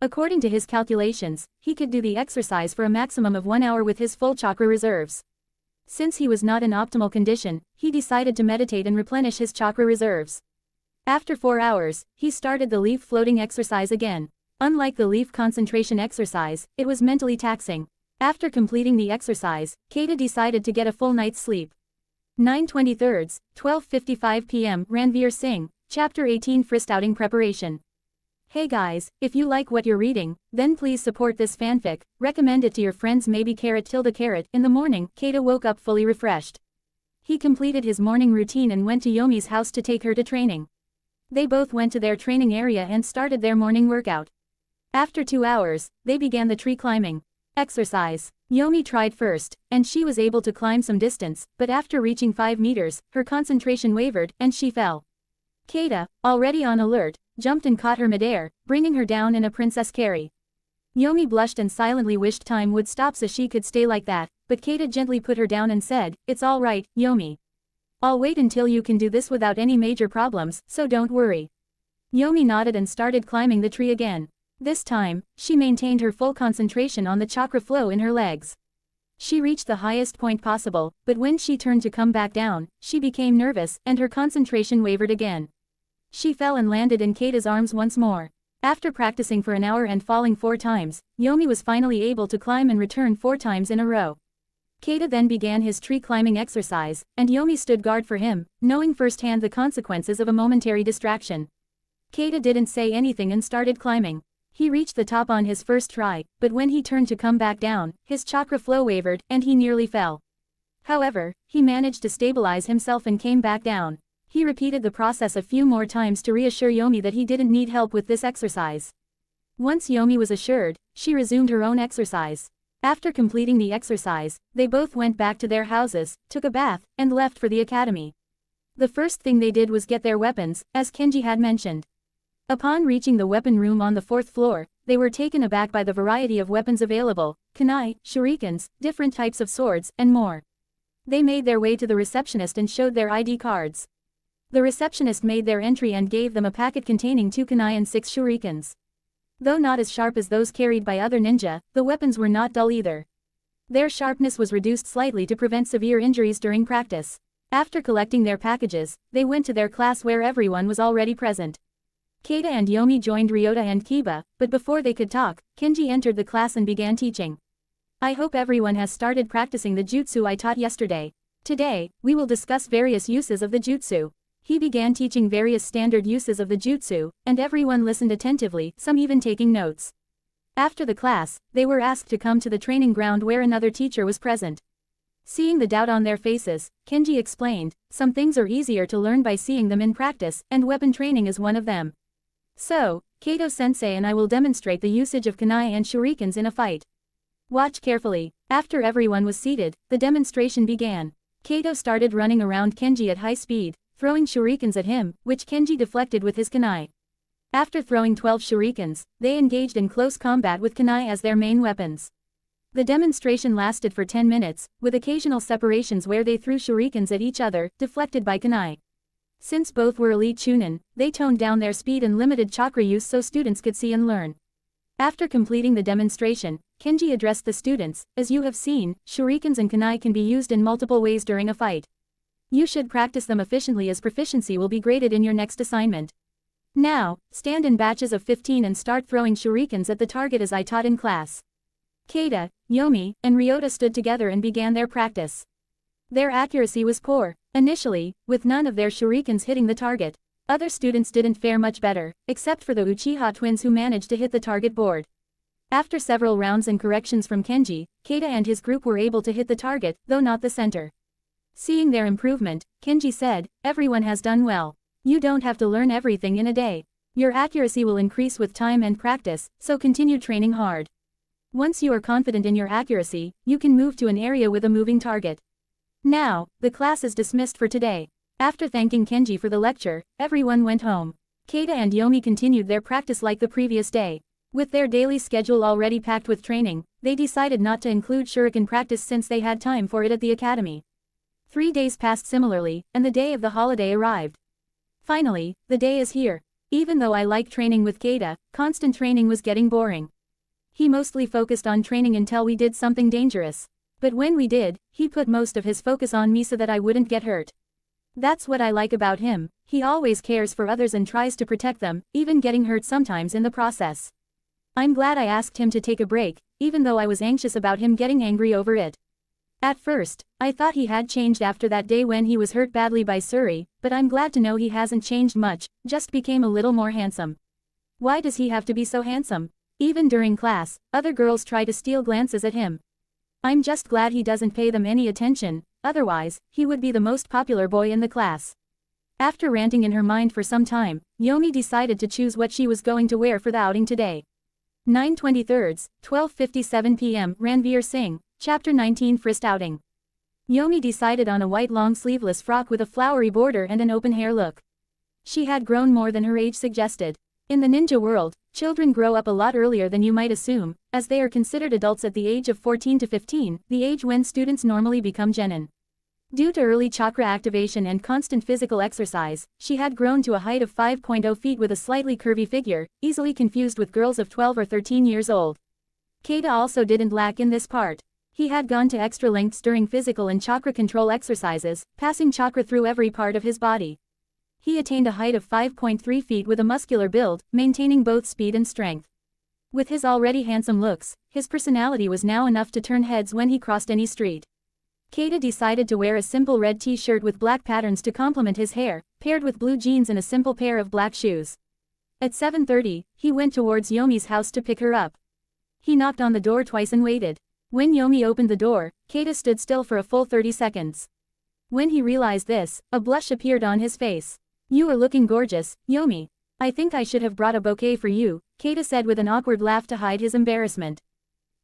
According to his calculations, he could do the exercise for a maximum of 1 hour with his full chakra reserves. Since he was not in optimal condition, he decided to meditate and replenish his chakra reserves. After 4 hours, he started the leaf floating exercise again. Unlike the leaf concentration exercise, it was mentally taxing. After completing the exercise, Kaida decided to get a full night's sleep. 9:23, 12:55 p.m. Ranveer Singh, Chapter 18 Frist Outing Preparation. Hey guys, if you like what you're reading, then please support this fanfic, recommend it to your friends maybe carrot. In the morning, Kaida woke up fully refreshed. He completed his morning routine and went to Yomi's house to take her to training. They both went to their training area and started their morning workout. After 2 hours, they began the tree climbing exercise. Yomi tried first, and she was able to climb some distance, but after reaching 5 meters, her concentration wavered, and she fell. Kaida, already on alert, jumped and caught her midair, bringing her down in a princess carry. Yomi blushed and silently wished time would stop so she could stay like that, but Kaida gently put her down and said, it's all right, Yomi. I'll wait until you can do this without any major problems, so don't worry. Yomi nodded and started climbing the tree again. This time, she maintained her full concentration on the chakra flow in her legs. She reached the highest point possible, but when she turned to come back down, she became nervous, and her concentration wavered again. She fell and landed in Kaida's arms once more. After practicing for an hour and falling 4 times, Yomi was finally able to climb and return 4 times in a row. Kaida then began his tree climbing exercise, and Yomi stood guard for him, knowing firsthand the consequences of a momentary distraction. Kaida didn't say anything and started climbing. He reached the top on his first try, but when he turned to come back down, his chakra flow wavered, and he nearly fell. However, he managed to stabilize himself and came back down. He repeated the process a few more times to reassure Yomi that he didn't need help with this exercise. Once Yomi was assured, she resumed her own exercise. After completing the exercise, they both went back to their houses, took a bath, and left for the academy. The first thing they did was get their weapons, as Kenji had mentioned. Upon reaching the weapon room on the 4th floor, they were taken aback by the variety of weapons available, kunai, shurikens, different types of swords, and more. They made their way to the receptionist and showed their ID cards. The receptionist made their entry and gave them a packet containing 2 kunai and 6 shurikens. Though not as sharp as those carried by other ninja, the weapons were not dull either. Their sharpness was reduced slightly to prevent severe injuries during practice. After collecting their packages, they went to their class where everyone was already present. Kaida and Yomi joined Ryota and Kiba, but before they could talk, Kenji entered the class and began teaching. I hope everyone has started practicing the jutsu I taught yesterday. Today, we will discuss various uses of the jutsu. He began teaching various standard uses of the jutsu, and everyone listened attentively, some even taking notes. After the class, they were asked to come to the training ground where another teacher was present. Seeing the doubt on their faces, Kenji explained, some things are easier to learn by seeing them in practice, and weapon training is one of them. So, Kaito-sensei and I will demonstrate the usage of kunai and shurikens in a fight. Watch carefully. After everyone was seated, the demonstration began. Kaito started running around Kenji at high speed, throwing shurikens at him, which Kenji deflected with his kunai. After throwing 12 shurikens, they engaged in close combat with kunai as their main weapons. The demonstration lasted for 10 minutes, with occasional separations where they threw shurikens at each other, deflected by kunai. Since both were elite chunin, they toned down their speed and limited chakra use so students could see and learn. After completing the demonstration, Kenji addressed the students, as you have seen, shurikens and kunai can be used in multiple ways during a fight. You should practice them efficiently as proficiency will be graded in your next assignment. Now, stand in batches of 15 and start throwing shurikens at the target as I taught in class. Kaida, Yomi, and Ryota stood together and began their practice. Their accuracy was poor, initially, with none of their shurikens hitting the target. Other students didn't fare much better, except for the Uchiha twins who managed to hit the target board. After several rounds and corrections from Kenji, Kaida and his group were able to hit the target, though not the center. Seeing their improvement, Kenji said, "Everyone has done well. You don't have to learn everything in a day. Your accuracy will increase with time and practice, so continue training hard. Once you are confident in your accuracy, you can move to an area with a moving target." Now, the class is dismissed for today. After thanking Kenji for the lecture, everyone went home. Kaida and Yomi continued their practice like the previous day. With their daily schedule already packed with training, they decided not to include shuriken practice since they had time for it at the academy. 3 days passed similarly, and the day of the holiday arrived. Finally, the day is here. Even though I like training with Kaida, constant training was getting boring. He mostly focused on training until we did something dangerous. But when we did, he put most of his focus on me so that I wouldn't get hurt. That's what I like about him, he always cares for others and tries to protect them, even getting hurt sometimes in the process. I'm glad I asked him to take a break, even though I was anxious about him getting angry over it. At first, I thought he had changed after that day when he was hurt badly by Suri, but I'm glad to know he hasn't changed much, just became a little more handsome. Why does he have to be so handsome? Even during class, other girls try to steal glances at him. I'm just glad he doesn't pay them any attention, otherwise, he would be the most popular boy in the class. After ranting in her mind for some time, Yomi decided to choose what she was going to wear for the outing today. 9/23, 12:57 p.m. Ranveer Singh, Chapter 19 Frist Outing. Yomi decided on a white long sleeveless frock with a flowery border and an open hair look. She had grown more than her age suggested. In the ninja world, children grow up a lot earlier than you might assume, as they are considered adults at the age of 14 to 15, the age when students normally become genin. Due to early chakra activation and constant physical exercise, she had grown to a height of 5.0 feet with a slightly curvy figure, easily confused with girls of 12 or 13 years old. Kaida also didn't lack in this part. He had gone to extra lengths during physical and chakra control exercises, passing chakra through every part of his body. He attained a height of 5.3 feet with a muscular build, maintaining both speed and strength. With his already handsome looks, his personality was now enough to turn heads when he crossed any street. Kaida decided to wear a simple red t-shirt with black patterns to complement his hair, paired with blue jeans and a simple pair of black shoes. At 7:30, he went towards Yomi's house to pick her up. He knocked on the door twice and waited. When Yomi opened the door, Kaida stood still for a full 30 seconds. When he realized this, a blush appeared on his face. "You are looking gorgeous, Yomi. I think I should have brought a bouquet for you," Kaida said with an awkward laugh to hide his embarrassment.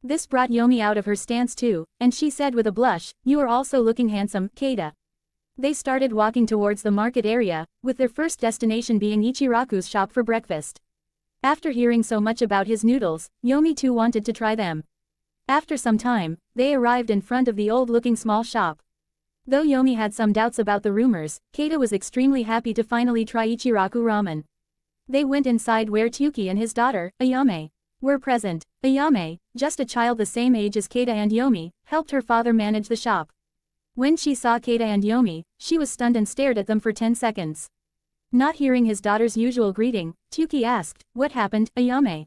This brought Yomi out of her stance too, and she said with a blush, "You are also looking handsome, Kaida." They started walking towards the market area, with their first destination being Ichiraku's shop for breakfast. After hearing so much about his noodles, Yomi too wanted to try them. After some time, they arrived in front of the old-looking small shop. Though Yomi had some doubts about the rumors, Kaida was extremely happy to finally try Ichiraku ramen. They went inside where Tyuki and his daughter, Ayame, were present. Ayame, just a child the same age as Kaida and Yomi, helped her father manage the shop. When she saw Kaida and Yomi, she was stunned and stared at them for 10 seconds. Not hearing his daughter's usual greeting, Tyuki asked, "What happened, Ayame?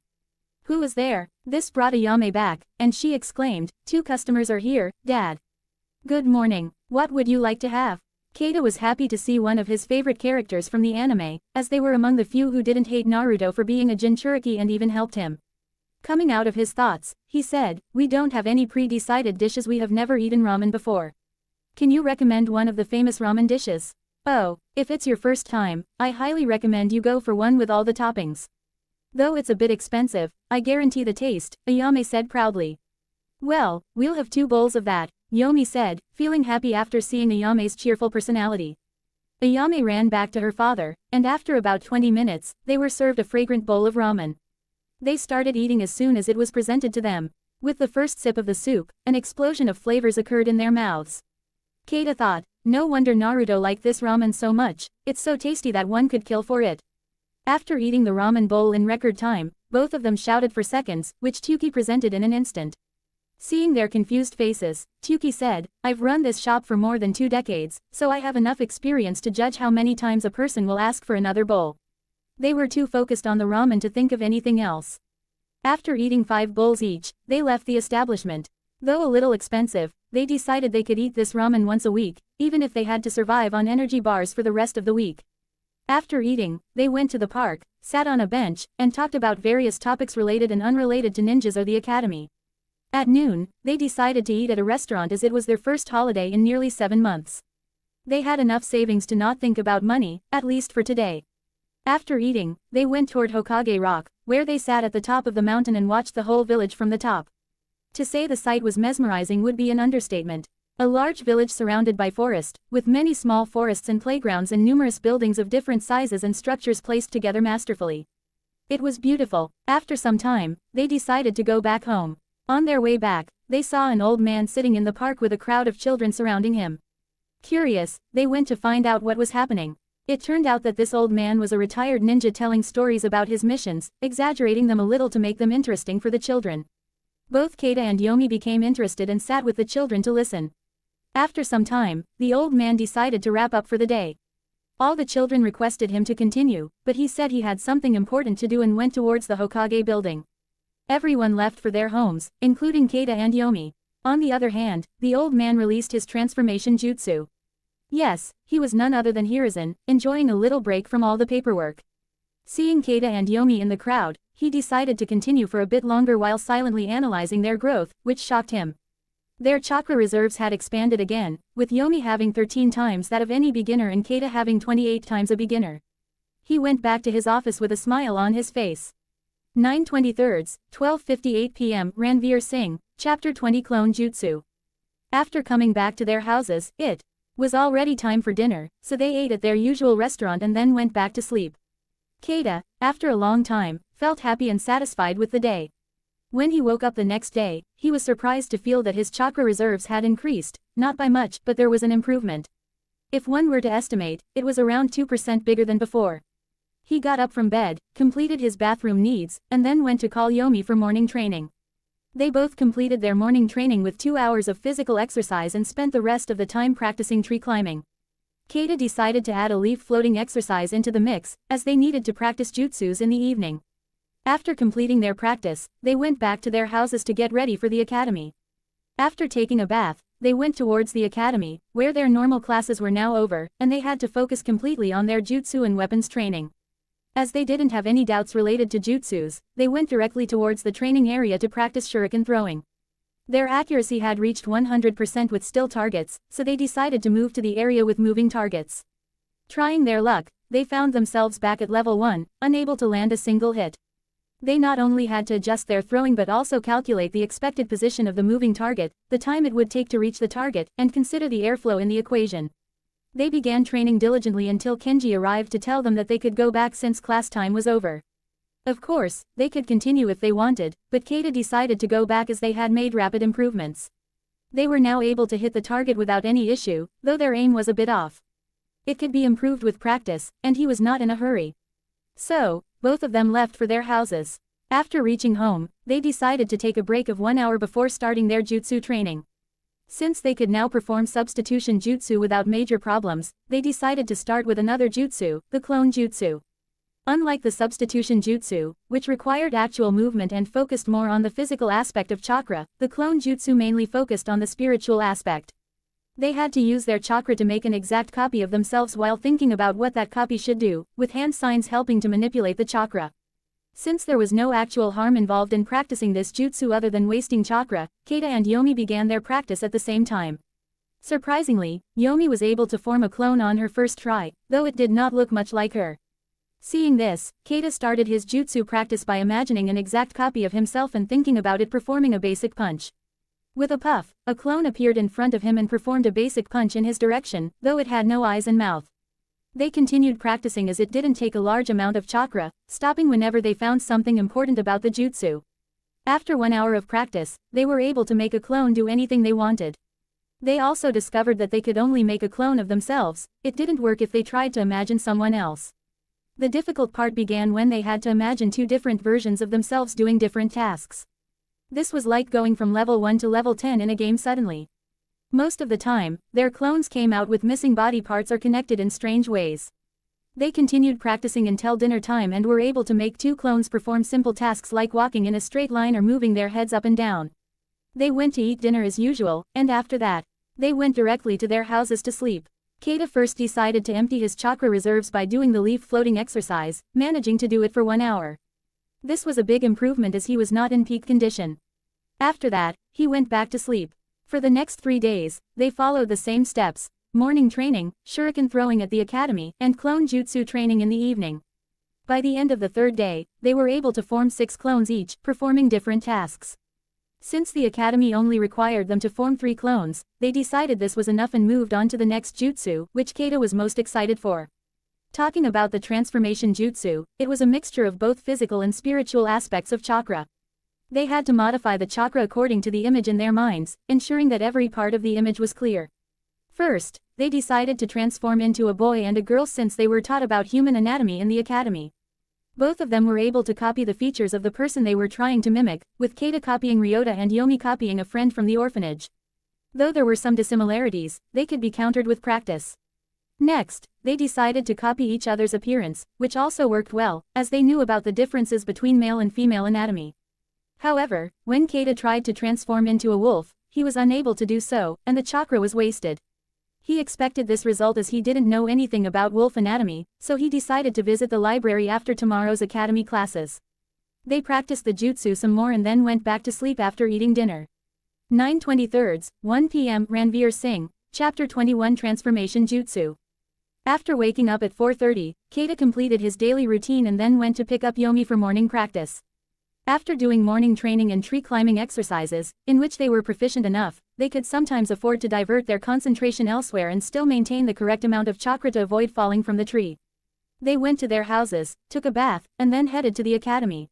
Who was there?" This brought Ayame back, and she exclaimed, "Two customers are here, Dad." "Good morning. What would you like to have?" Kaida was happy to see one of his favorite characters from the anime, as they were among the few who didn't hate Naruto for being a Jinchuriki and even helped him. Coming out of his thoughts, he said, "We don't have any pre-decided dishes, we have never eaten ramen before. Can you recommend one of the famous ramen dishes?" "Oh, if it's your first time, I highly recommend you go for one with all the toppings. Though it's a bit expensive, I guarantee the taste," Ayame said proudly. "Well, we'll have 2 bowls of that," Yomi said, feeling happy after seeing Ayame's cheerful personality. Ayame ran back to her father, and after about 20 minutes, they were served a fragrant bowl of ramen. They started eating as soon as it was presented to them. With the first sip of the soup, an explosion of flavors occurred in their mouths. Kaida thought, no wonder Naruto liked this ramen so much, it's so tasty that one could kill for it. After eating the ramen bowl in record time, both of them shouted for seconds, which Tuki presented in an instant. Seeing their confused faces, Tuki said, I've run this shop for more than 2 decades, so I have enough experience to judge how many times a person will ask for another bowl. They were too focused on the ramen to think of anything else. After eating 5 bowls each, they left the establishment. Though a little expensive, they decided they could eat this ramen once a week, even if they had to survive on energy bars for the rest of the week. After eating, they went to the park, sat on a bench, and talked about various topics related and unrelated to ninjas or the academy. At noon, they decided to eat at a restaurant as it was their first holiday in nearly 7 months. They had enough savings to not think about money, at least for today. After eating, they went toward Hokage Rock, where they sat at the top of the mountain and watched the whole village from the top. To say the sight was mesmerizing would be an understatement. A large village surrounded by forest, with many small forests and playgrounds and numerous buildings of different sizes and structures placed together masterfully. It was beautiful. After some time, they decided to go back home. On their way back, they saw an old man sitting in the park with a crowd of children surrounding him. Curious, they went to find out what was happening. It turned out that this old man was a retired ninja telling stories about his missions, exaggerating them a little to make them interesting for the children. Both Kaida and Yomi became interested and sat with the children to listen. After some time, the old man decided to wrap up for the day. All the children requested him to continue, but he said he had something important to do and went towards the Hokage building. Everyone left for their homes, including Kaida and Yomi. On the other hand, the old man released his transformation jutsu. Yes, he was none other than Hiruzen, enjoying a little break from all the paperwork. Seeing Kaida and Yomi in the crowd, he decided to continue for a bit longer while silently analyzing their growth, which shocked him. Their chakra reserves had expanded again, with Yomi having 13 times that of any beginner and Kaida having 28 times a beginner. He went back to his office with a smile on his face. 9/23, 12:58 p.m. Ranveer Singh, Chapter 20 Clone Jutsu. After coming back to their houses, it was already time for dinner, so they ate at their usual restaurant and then went back to sleep. Kaida, after a long time, felt happy and satisfied with the day. When he woke up the next day, he was surprised to feel that his chakra reserves had increased, not by much, but there was an improvement. If one were to estimate, it was around 2% bigger than before. He got up from bed, completed his bathroom needs, and then went to call Yomi for morning training. They both completed their morning training with 2 hours of physical exercise and spent the rest of the time practicing tree climbing. Kaida decided to add a leaf floating exercise into the mix, as they needed to practice jutsus in the evening. After completing their practice, they went back to their houses to get ready for the academy. After taking a bath, they went towards the academy, where their normal classes were now over, and they had to focus completely on their jutsu and weapons training. As they didn't have any doubts related to jutsus, they went directly towards the training area to practice shuriken throwing. Their accuracy had reached 100% with still targets, so they decided to move to the area with moving targets. Trying their luck, they found themselves back at level 1, unable to land a single hit. They not only had to adjust their throwing but also calculate the expected position of the moving target, the time it would take to reach the target, and consider the airflow in the equation. They began training diligently until Kenji arrived to tell them that they could go back since class time was over. Of course, they could continue if they wanted, but Kaida decided to go back as they had made rapid improvements. They were now able to hit the target without any issue, though their aim was a bit off. It could be improved with practice, and he was not in a hurry. So, both of them left for their houses. After reaching home, they decided to take a break of 1 hour before starting their jutsu training. Since they could now perform substitution jutsu without major problems, they decided to start with another jutsu, the clone jutsu. Unlike the substitution jutsu, which required actual movement and focused more on the physical aspect of chakra, the clone jutsu mainly focused on the spiritual aspect. They had to use their chakra to make an exact copy of themselves while thinking about what that copy should do, with hand signs helping to manipulate the chakra. Since there was no actual harm involved in practicing this jutsu other than wasting chakra, Kaida and Yomi began their practice at the same time. Surprisingly, Yomi was able to form a clone on her first try, though it did not look much like her. Seeing this, Kaida started his jutsu practice by imagining an exact copy of himself and thinking about it performing a basic punch. With a puff, a clone appeared in front of him and performed a basic punch in his direction, though it had no eyes and mouth. They continued practicing as it didn't take a large amount of chakra, stopping whenever they found something important about the jutsu. After 1 hour of practice, they were able to make a clone do anything they wanted. They also discovered that they could only make a clone of themselves. It didn't work if they tried to imagine someone else. The difficult part began when they had to imagine 2 different versions of themselves doing different tasks. This was like going from level 1 to level 10 in a game suddenly. Most of the time, their clones came out with missing body parts or connected in strange ways. They continued practicing until dinner time and were able to make 2 clones perform simple tasks like walking in a straight line or moving their heads up and down. They went to eat dinner as usual, and after that, they went directly to their houses to sleep. Kaida first decided to empty his chakra reserves by doing the leaf floating exercise, managing to do it for 1 hour. This was a big improvement as he was not in peak condition. After that, he went back to sleep. For the next 3 days, they followed the same steps: morning training, shuriken throwing at the academy, and clone jutsu training in the evening. By the end of the 3rd day, they were able to form 6 clones each, performing different tasks. Since the academy only required them to form 3 clones, they decided this was enough and moved on to the next jutsu, which Kaida was most excited for. Talking about the transformation jutsu, it was a mixture of both physical and spiritual aspects of chakra. They had to modify the chakra according to the image in their minds, ensuring that every part of the image was clear. First, they decided to transform into a boy and a girl since they were taught about human anatomy in the academy. Both of them were able to copy the features of the person they were trying to mimic, with Kaida copying Ryota and Yomi copying a friend from the orphanage. Though there were some dissimilarities, they could be countered with practice. Next, they decided to copy each other's appearance, which also worked well, as they knew about the differences between male and female anatomy. However, when Kaida tried to transform into a wolf, he was unable to do so, and the chakra was wasted. He expected this result as he didn't know anything about wolf anatomy, so he decided to visit the library after tomorrow's academy classes. They practiced the jutsu some more and then went back to sleep after eating dinner. 9:23, 1 p.m. Ranveer Singh, Chapter 21 Transformation Jutsu. After waking up at 4:30, Kaida completed his daily routine and then went to pick up Yomi for morning practice. After doing morning training and tree climbing exercises, in which they were proficient enough, they could sometimes afford to divert their concentration elsewhere and still maintain the correct amount of chakra to avoid falling from the tree. They went to their houses, took a bath, and then headed to the academy.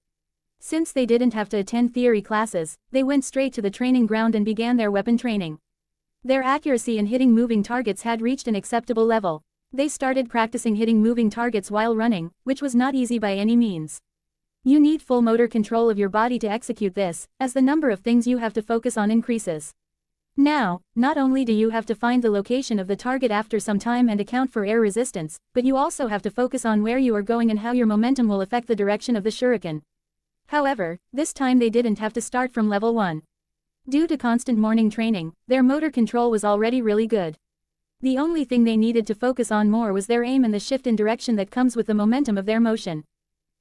Since they didn't have to attend theory classes, they went straight to the training ground and began their weapon training. Their accuracy in hitting moving targets had reached an acceptable level. They started practicing hitting moving targets while running, which was not easy by any means. You need full motor control of your body to execute this, as the number of things you have to focus on increases. Now, not only do you have to find the location of the target after some time and account for air resistance, but you also have to focus on where you are going and how your momentum will affect the direction of the shuriken. However, this time they didn't have to start from level 1. Due to constant morning training, their motor control was already really good. The only thing they needed to focus on more was their aim and the shift in direction that comes with the momentum of their motion.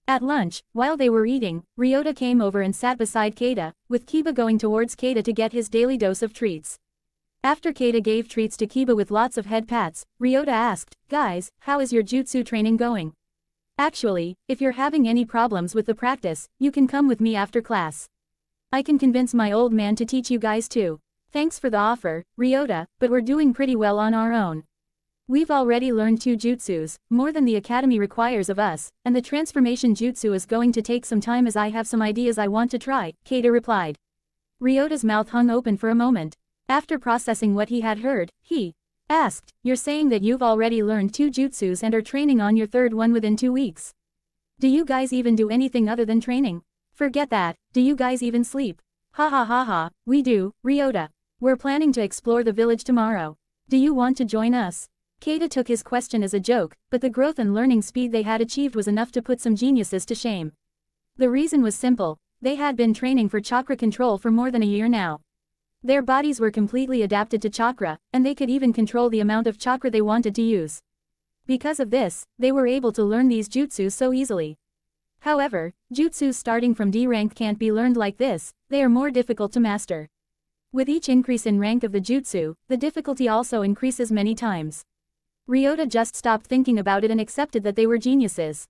At lunch, while they were eating, Ryota came over and sat beside Kaida, with Kiba going towards Kaida to get his daily dose of treats. After Kaida gave treats to Kiba with lots of head pats, Ryota asked, "Guys, how is your jutsu training going? Actually, if you're having any problems with the practice, you can come with me after class. I can convince my old man to teach you guys too. Thanks for the offer, Ryota, but we're doing pretty well on our own. We've already learned 2 jutsus, more than the academy requires of us, and the transformation jutsu is going to take some time as I have some ideas I want to try," Kaida replied. Ryota's mouth hung open for a moment. After processing what he had heard, he asked, "You're saying that you've already learned 2 jutsus and are training on your 3rd one within 2 weeks? Do you guys even do anything other than training? Forget that, do you guys even sleep?" "Ha ha ha ha, we do, Ryota. We're planning to explore the village tomorrow. Do you want to join us?" Kaida took his question as a joke, but the growth and learning speed they had achieved was enough to put some geniuses to shame. The reason was simple: they had been training for chakra control for more than a year now. Their bodies were completely adapted to chakra, and they could even control the amount of chakra they wanted to use. Because of this, they were able to learn these jutsus so easily. However, jutsus starting from D rank can't be learned like this, they are more difficult to master. With each increase in rank of the jutsu, the difficulty also increases many times. Ryota just stopped thinking about it and accepted that they were geniuses.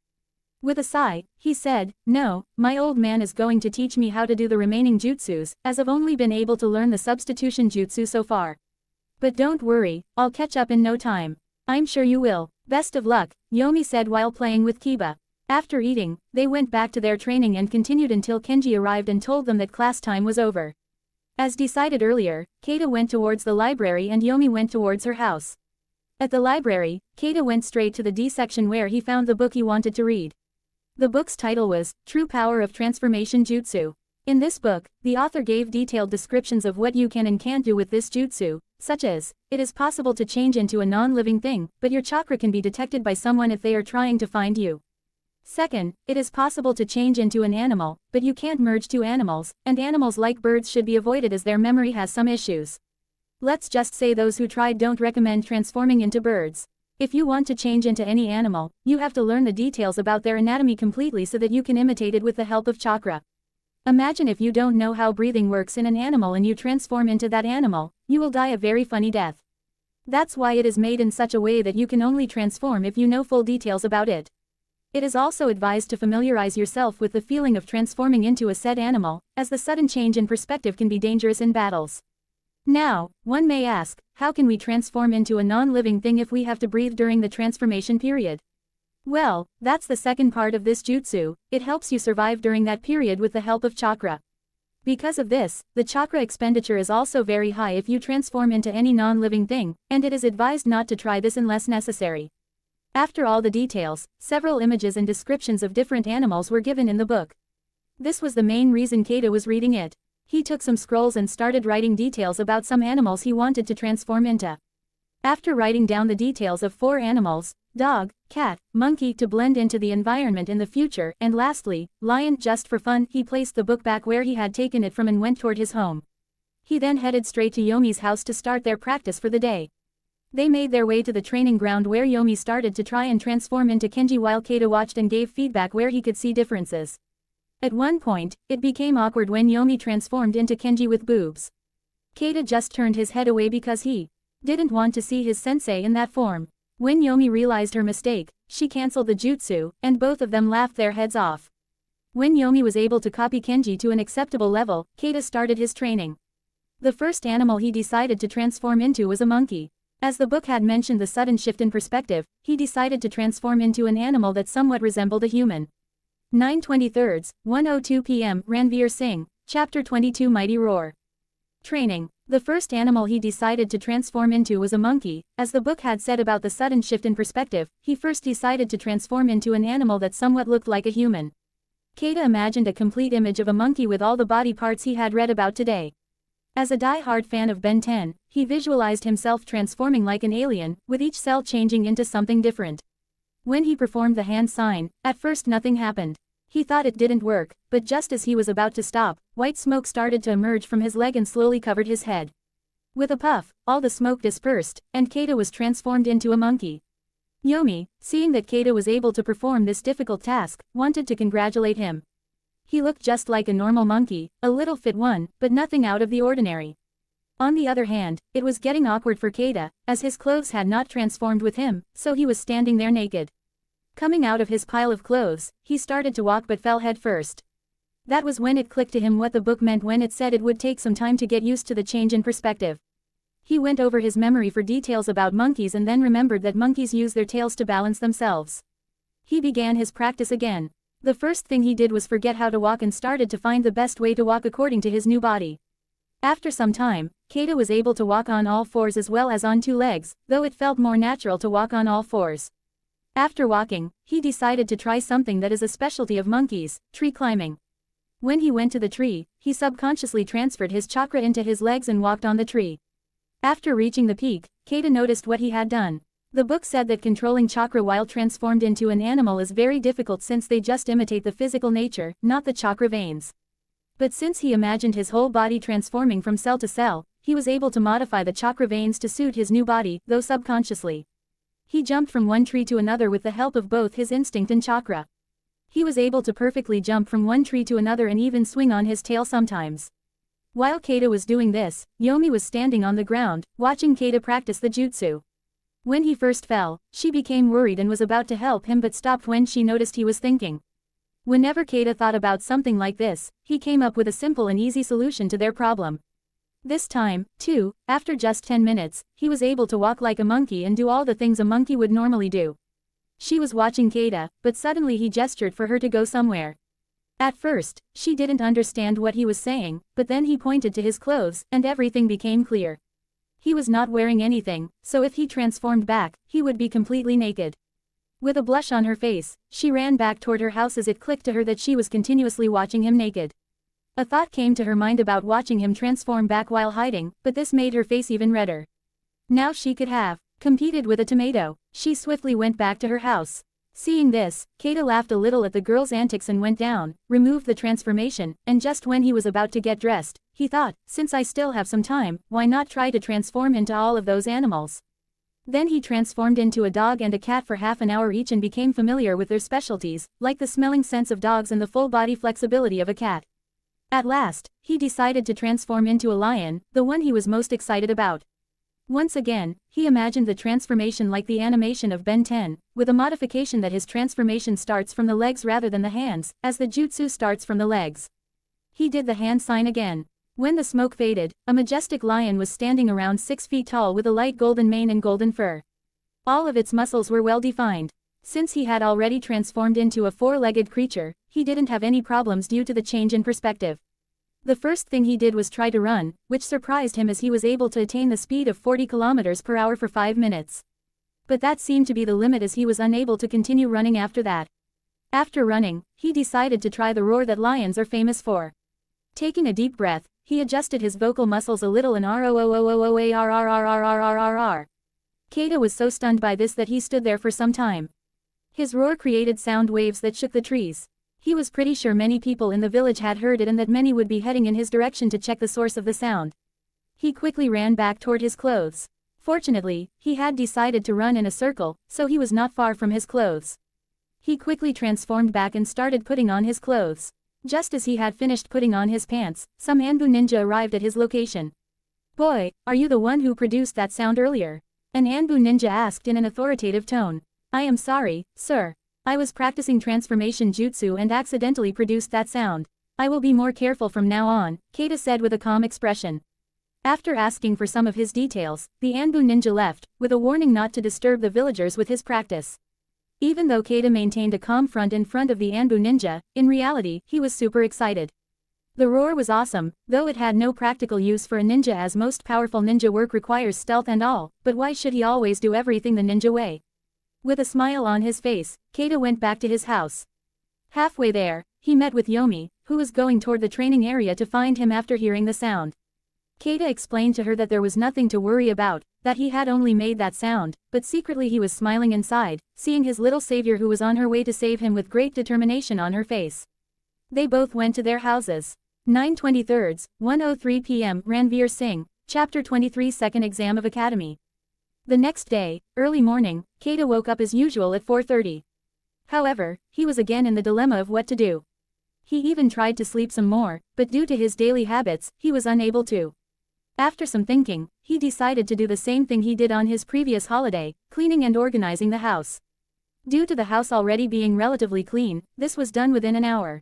With a sigh, he said, "No, my old man is going to teach me how to do the remaining jutsus, as I've only been able to learn the substitution jutsu so far. But don't worry, I'll catch up in no time. I'm sure you will. Best of luck," Yomi said while playing with Kiba. After eating, they went back to their training and continued until Kenji arrived and told them that class time was over. As decided earlier, Kaida went towards the library and Yomi went towards her house. At the library, Kaida went straight to the D section where he found the book he wanted to read. The book's title was True Power of Transformation Jutsu. In this book, the author gave detailed descriptions of what you can and can't do with this jutsu, such as, it is possible to change into a non-living thing, but your chakra can be detected by someone if they are trying to find you. Second, it is possible to change into an animal, but you can't merge two animals, and animals like birds should be avoided as their memory has some issues. Let's just say those who tried don't recommend transforming into birds. If you want to change into any animal, you have to learn the details about their anatomy completely so that you can imitate it with the help of chakra. Imagine if you don't know how breathing works in an animal and you transform into that animal, you will die a very funny death. That's why it is made in such a way that you can only transform if you know full details about it. It is also advised to familiarize yourself with the feeling of transforming into a said animal, as the sudden change in perspective can be dangerous in battles. Now, one may ask, how can we transform into a non-living thing if we have to breathe during the transformation period? Well, that's the second part of this jutsu, it helps you survive during that period with the help of chakra. Because of this, the chakra expenditure is also very high if you transform into any non-living thing, and it is advised not to try this unless necessary. After all the details, several images and descriptions of different animals were given in the book. This was the main reason Kaida was reading it. He took some scrolls and started writing details about some animals he wanted to transform into. After writing down the details of 4 animals, dog, cat, monkey to blend into the environment in the future, and lastly, lion just for fun, he placed the book back where he had taken it from and went toward his home. He then headed straight to Yomi's house to start their practice for the day. They made their way to the training ground where Yomi started to try and transform into Kenji while Kaida watched and gave feedback where he could see differences. At one point, it became awkward when Yomi transformed into Kenji with boobs. Kaida just turned his head away because he didn't want to see his sensei in that form. When Yomi realized her mistake, she cancelled the jutsu, and both of them laughed their heads off. When Yomi was able to copy Kenji to an acceptable level, Kaida started his training. The first animal he decided to transform into was a monkey. As the book had mentioned the sudden shift in perspective, he decided to transform into an animal that somewhat resembled a human. 9:23, 1:02 p.m. Ranveer Singh, Chapter 22 Mighty Roar. Training. The first animal he decided to transform into was a monkey. As the book had said about the sudden shift in perspective, he first decided to transform into an animal that somewhat looked like a human. Kaida imagined a complete image of a monkey with all the body parts he had read about today. As a die-hard fan of Ben 10, he visualized himself transforming like an alien, with each cell changing into something different. When he performed the hand sign, at first nothing happened. He thought it didn't work, but just as he was about to stop, white smoke started to emerge from his leg and slowly covered his head. With a puff, all the smoke dispersed, and Kaida was transformed into a monkey. Yomi, seeing that Kaida was able to perform this difficult task, wanted to congratulate him. He looked just like a normal monkey, a little fit one, but nothing out of the ordinary. On the other hand, it was getting awkward for Kaida, as his clothes had not transformed with him, so he was standing there naked. Coming out of his pile of clothes, he started to walk but fell head first. That was when it clicked to him what the book meant when it said it would take some time to get used to the change in perspective. He went over his memory for details about monkeys and then remembered that monkeys use their tails to balance themselves. He began his practice again. The first thing he did was forget how to walk and started to find the best way to walk according to his new body. After some time, Kaida was able to walk on all fours as well as on 2 legs, though it felt more natural to walk on all fours. After walking, he decided to try something that is a specialty of monkeys, tree climbing. When he went to the tree, he subconsciously transferred his chakra into his legs and walked on the tree. After reaching the peak, Kaida noticed what he had done. The book said that controlling chakra while transformed into an animal is very difficult since they just imitate the physical nature, not the chakra veins. But since he imagined his whole body transforming from cell to cell, he was able to modify the chakra veins to suit his new body, though subconsciously. He jumped from one tree to another with the help of both his instinct and chakra. He was able to perfectly jump from one tree to another and even swing on his tail sometimes. While Kaida was doing this, Yomi was standing on the ground, watching Kaida practice the jutsu. When he first fell, she became worried and was about to help him but stopped when she noticed he was thinking. Whenever Kaida thought about something like this, he came up with a simple and easy solution to their problem. This time, too, after just 10 minutes, he was able to walk like a monkey and do all the things a monkey would normally do. She was watching Kaida, but suddenly he gestured for her to go somewhere. At first, she didn't understand what he was saying, but then he pointed to his clothes, and everything became clear. He was not wearing anything, so if he transformed back, he would be completely naked. With a blush on her face, she ran back toward her house as it clicked to her that she was continuously watching him naked. A thought came to her mind about watching him transform back while hiding, but this made her face even redder. Now she could have competed with a tomato. She swiftly went back to her house. Seeing this, Kaida laughed a little at the girl's antics and went down, removed the transformation, and just when he was about to get dressed, he thought, since I still have some time, why not try to transform into all of those animals? Then he transformed into a dog and a cat for half an hour each and became familiar with their specialties, like the smelling sense of dogs and the full body flexibility of a cat. At last, he decided to transform into a lion, the one he was most excited about. Once again, he imagined the transformation like the animation of Ben 10, with a modification that his transformation starts from the legs rather than the hands, as the jutsu starts from the legs. He did the hand sign again. When the smoke faded, a majestic lion was standing around 6 feet tall with a light golden mane and golden fur. All of its muscles were well defined. Since he had already transformed into a 4-legged creature, he didn't have any problems due to the change in perspective. The first thing he did was try to run, which surprised him as he was able to attain the speed of 40 km per hour for 5 minutes. But that seemed to be the limit as he was unable to continue running after that. After running, he decided to try the roar that lions are famous for. Taking a deep breath, he adjusted his vocal muscles a little and roar. Kaida was so stunned by this that he stood there for some time. His roar created sound waves that shook the trees. He was pretty sure many people in the village had heard it and that many would be heading in his direction to check the source of the sound. He quickly ran back toward his clothes. Fortunately, he had decided to run in a circle, so he was not far from his clothes. He quickly transformed back and started putting on his clothes. Just as he had finished putting on his pants, some Anbu ninja arrived at his location. "Boy, are you the one who produced that sound earlier?" An Anbu ninja asked in an authoritative tone. "I am sorry, sir. I was practicing transformation jutsu and accidentally produced that sound. I will be more careful from now on," Kaida said with a calm expression. After asking for some of his details, the Anbu ninja left, with a warning not to disturb the villagers with his practice. Even though Kaida maintained a calm front in front of the Anbu ninja, in reality, he was super excited. The roar was awesome, though it had no practical use for a ninja as most powerful ninja work requires stealth and all, but why should he always do everything the ninja way? With a smile on his face, Kaida went back to his house. Halfway there, he met with Yomi, who was going toward the training area to find him after hearing the sound. Kaida explained to her that there was nothing to worry about, that he had only made that sound, but secretly he was smiling inside, seeing his little savior who was on her way to save him with great determination on her face. They both went to their houses. 9:23, 1:03 p.m. Ranveer Singh, Chapter 23 Second Exam of Academy. The next day, early morning, Kaida woke up as usual at 4:30. However, he was again in the dilemma of what to do. He even tried to sleep some more, but due to his daily habits, he was unable to. After some thinking, he decided to do the same thing he did on his previous holiday, cleaning and organizing the house. Due to the house already being relatively clean, this was done within an hour.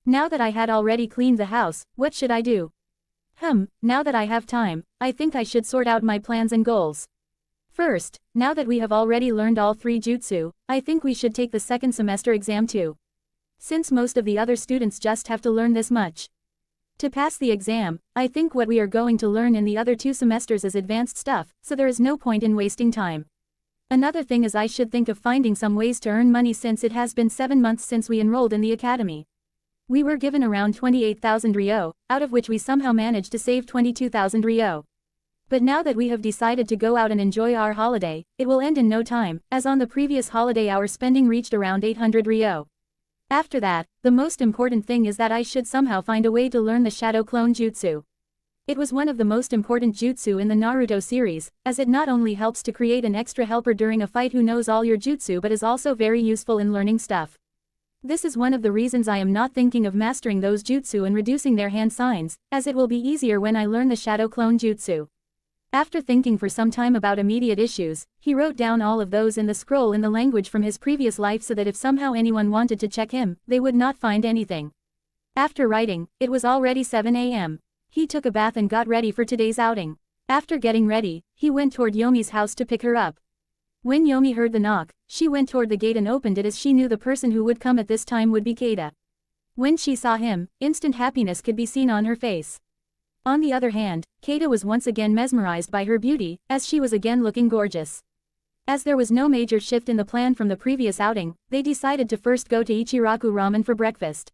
Now that I had already cleaned the house, what should I do? Now that I have time, I think I should sort out my plans and goals. First, now that we have already learned all 3 jutsu, I think we should take the second semester exam too. Since most of the other students just have to learn this much. To pass the exam, I think what we are going to learn in the other 2 semesters is advanced stuff, so there is no point in wasting time. Another thing is I should think of finding some ways to earn money since it has been 7 months since we enrolled in the academy. We were given around 28,000 ryo, out of which we somehow managed to save 22,000 ryo. But now that we have decided to go out and enjoy our holiday, it will end in no time, as on the previous holiday our spending reached around 800 ryo. After that, the most important thing is that I should somehow find a way to learn the Shadow Clone Jutsu. It was one of the most important jutsu in the Naruto series, as it not only helps to create an extra helper during a fight who knows all your jutsu but is also very useful in learning stuff. This is one of the reasons I am not thinking of mastering those jutsu and reducing their hand signs, as it will be easier when I learn the Shadow Clone Jutsu. After thinking for some time about immediate issues, he wrote down all of those in the scroll in the language from his previous life so that if somehow anyone wanted to check him, they would not find anything. After writing, it was already 7 a.m. He took a bath and got ready for today's outing. After getting ready, he went toward Yomi's house to pick her up. When Yomi heard the knock, she went toward the gate and opened it as she knew the person who would come at this time would be Kaida. When she saw him, instant happiness could be seen on her face. On the other hand, Kaida was once again mesmerized by her beauty, as she was again looking gorgeous. As there was no major shift in the plan from the previous outing, they decided to first go to Ichiraku Ramen for breakfast.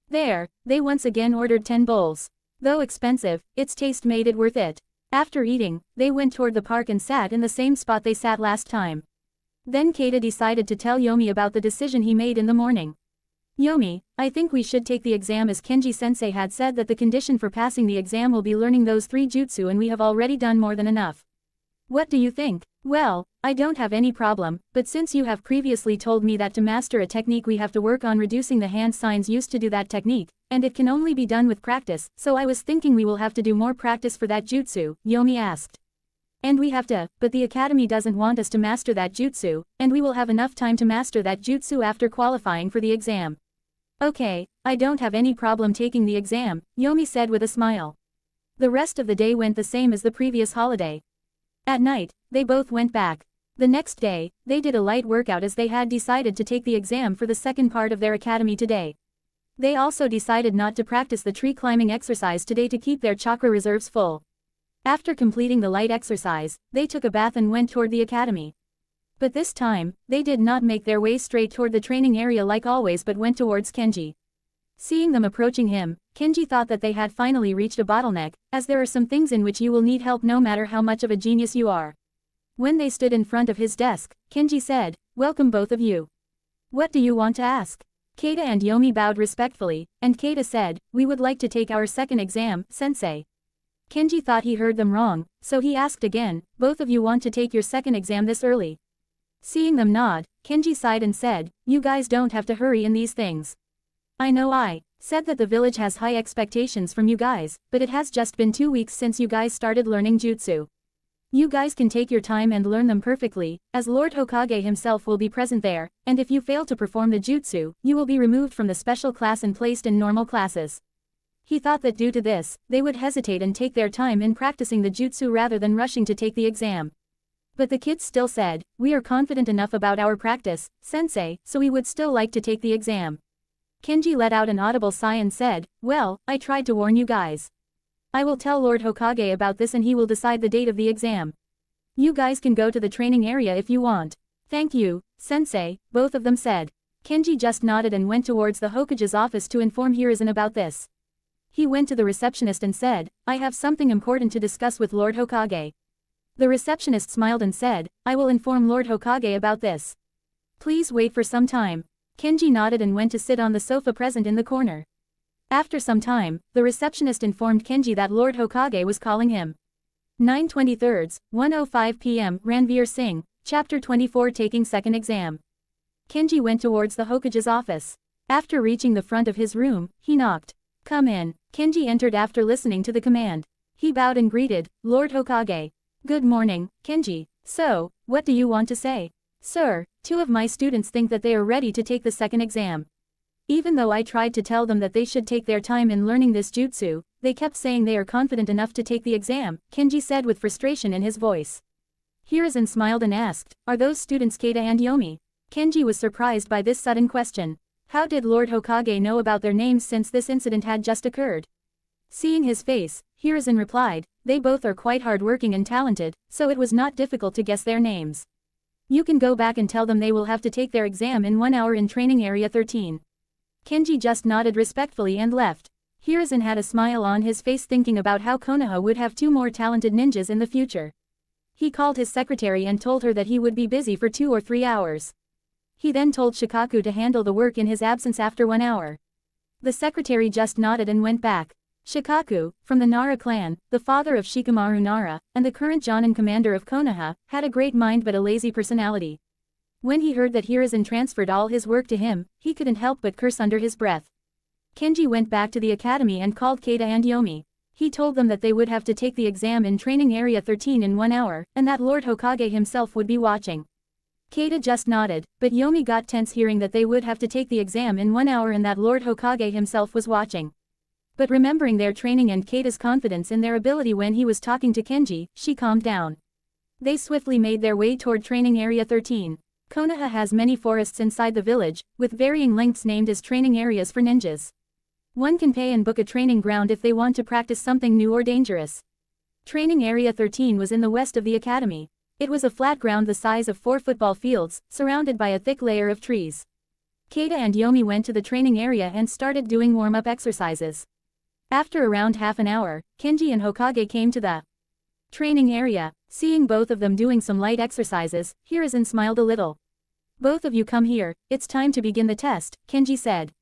There, they once again ordered 10 bowls. Though expensive, its taste made it worth it. After eating, they went toward the park and sat in the same spot they sat last time. Then Kaida decided to tell Yomi about the decision he made in the morning. Yomi, I think we should take the exam as Kenji-sensei had said that the condition for passing the exam will be learning those 3 jutsu and we have already done more than enough. What do you think? Well, I don't have any problem, but since you have previously told me that to master a technique we have to work on reducing the hand signs used to do that technique, and it can only be done with practice, so I was thinking we will have to do more practice for that jutsu, Yomi asked. And we have to, but the academy doesn't want us to master that jutsu, and we will have enough time to master that jutsu after qualifying for the exam. Okay, I don't have any problem taking the exam, Yomi said with a smile. The rest of the day went the same as the previous holiday. At night, they both went back. The next day, they did a light workout as they had decided to take the exam for the second part of their academy today. They also decided not to practice the tree climbing exercise today to keep their chakra reserves full. After completing the light exercise, they took a bath and went toward the academy. But this time, they did not make their way straight toward the training area like always but went towards Kenji. Seeing them approaching him, Kenji thought that they had finally reached a bottleneck, as there are some things in which you will need help no matter how much of a genius you are. When they stood in front of his desk, Kenji said, "Welcome both of you. What do you want to ask?" Kaida and Yomi bowed respectfully, and Kaida said, "We would like to take our second exam, sensei." Kenji thought he heard them wrong, so he asked again, "Both of you want to take your second exam this early?" Seeing them nod, Kenji sighed and said, "You guys don't have to hurry in these things. I know I said that the village has high expectations from you guys, but it has just been 2 weeks since you guys started learning jutsu. You guys can take your time and learn them perfectly, as Lord Hokage himself will be present there, and if you fail to perform the jutsu, you will be removed from the special class and placed in normal classes." He thought that due to this, they would hesitate and take their time in practicing the jutsu rather than rushing to take the exam. But the kids still said, "We are confident enough about our practice, sensei, so we would still like to take the exam." Kenji let out an audible sigh and said, "Well, I tried to warn you guys. I will tell Lord Hokage about this and he will decide the date of the exam. You guys can go to the training area if you want." "Thank you, sensei," both of them said. Kenji just nodded and went towards the Hokage's office to inform Hiruzen about this. He went to the receptionist and said, "I have something important to discuss with Lord Hokage." The receptionist smiled and said, "I will inform Lord Hokage about this. Please wait for some time." Kenji nodded and went to sit on the sofa present in the corner. After some time, the receptionist informed Kenji that Lord Hokage was calling him. 9:23, 1:05 p.m. Ranveer Singh, Chapter 24 Taking Second Exam. Kenji went towards the Hokage's office. After reaching the front of his room, he knocked. "Come in." Kenji entered after listening to the command. He bowed and greeted, "Lord Hokage." "Good morning, Kenji. So, what do you want to say?" "Sir, 2 of my students think that they are ready to take the second exam. Even though I tried to tell them that they should take their time in learning this jutsu, they kept saying they are confident enough to take the exam," Kenji said with frustration in his voice. Hiruzen smiled and asked, "Are those students Kaida and Yomi?" Kenji was surprised by this sudden question. How did Lord Hokage know about their names since this incident had just occurred? Seeing his face, Hiruzen replied, "They both are quite hardworking and talented, so it was not difficult to guess their names. You can go back and tell them they will have to take their exam in 1 hour in training area 13. Kenji just nodded respectfully and left. Hiruzen had a smile on his face thinking about how Konoha would have 2 more talented ninjas in the future. He called his secretary and told her that he would be busy for 2 or 3 hours. He then told Shikaku to handle the work in his absence after 1 hour. The secretary just nodded and went back. Shikaku, from the Nara clan, the father of Shikamaru Nara, and the current Jonin commander of Konoha, had a great mind but a lazy personality. When he heard that Hiruzen transferred all his work to him, he couldn't help but curse under his breath. Kenji went back to the academy and called Kaida and Yomi. He told them that they would have to take the exam in training area 13 in 1 hour, and that Lord Hokage himself would be watching. Kaida just nodded, but Yomi got tense hearing that they would have to take the exam in 1 hour and that Lord Hokage himself was watching. But remembering their training and Kaida's confidence in their ability when he was talking to Kenji, she calmed down. They swiftly made their way toward Training Area 13. Konoha has many forests inside the village, with varying lengths named as training areas for ninjas. One can pay and book a training ground if they want to practice something new or dangerous. Training Area 13 was in the west of the academy. It was a flat ground the size of 4 football fields, surrounded by a thick layer of trees. Kaida and Yomi went to the training area and started doing warm-up exercises. After around half an hour, Kenji and Hokage came to the training area. Seeing both of them doing some light exercises, Hiruzen smiled a little. "Both of you come here, it's time to begin the test," Kenji said.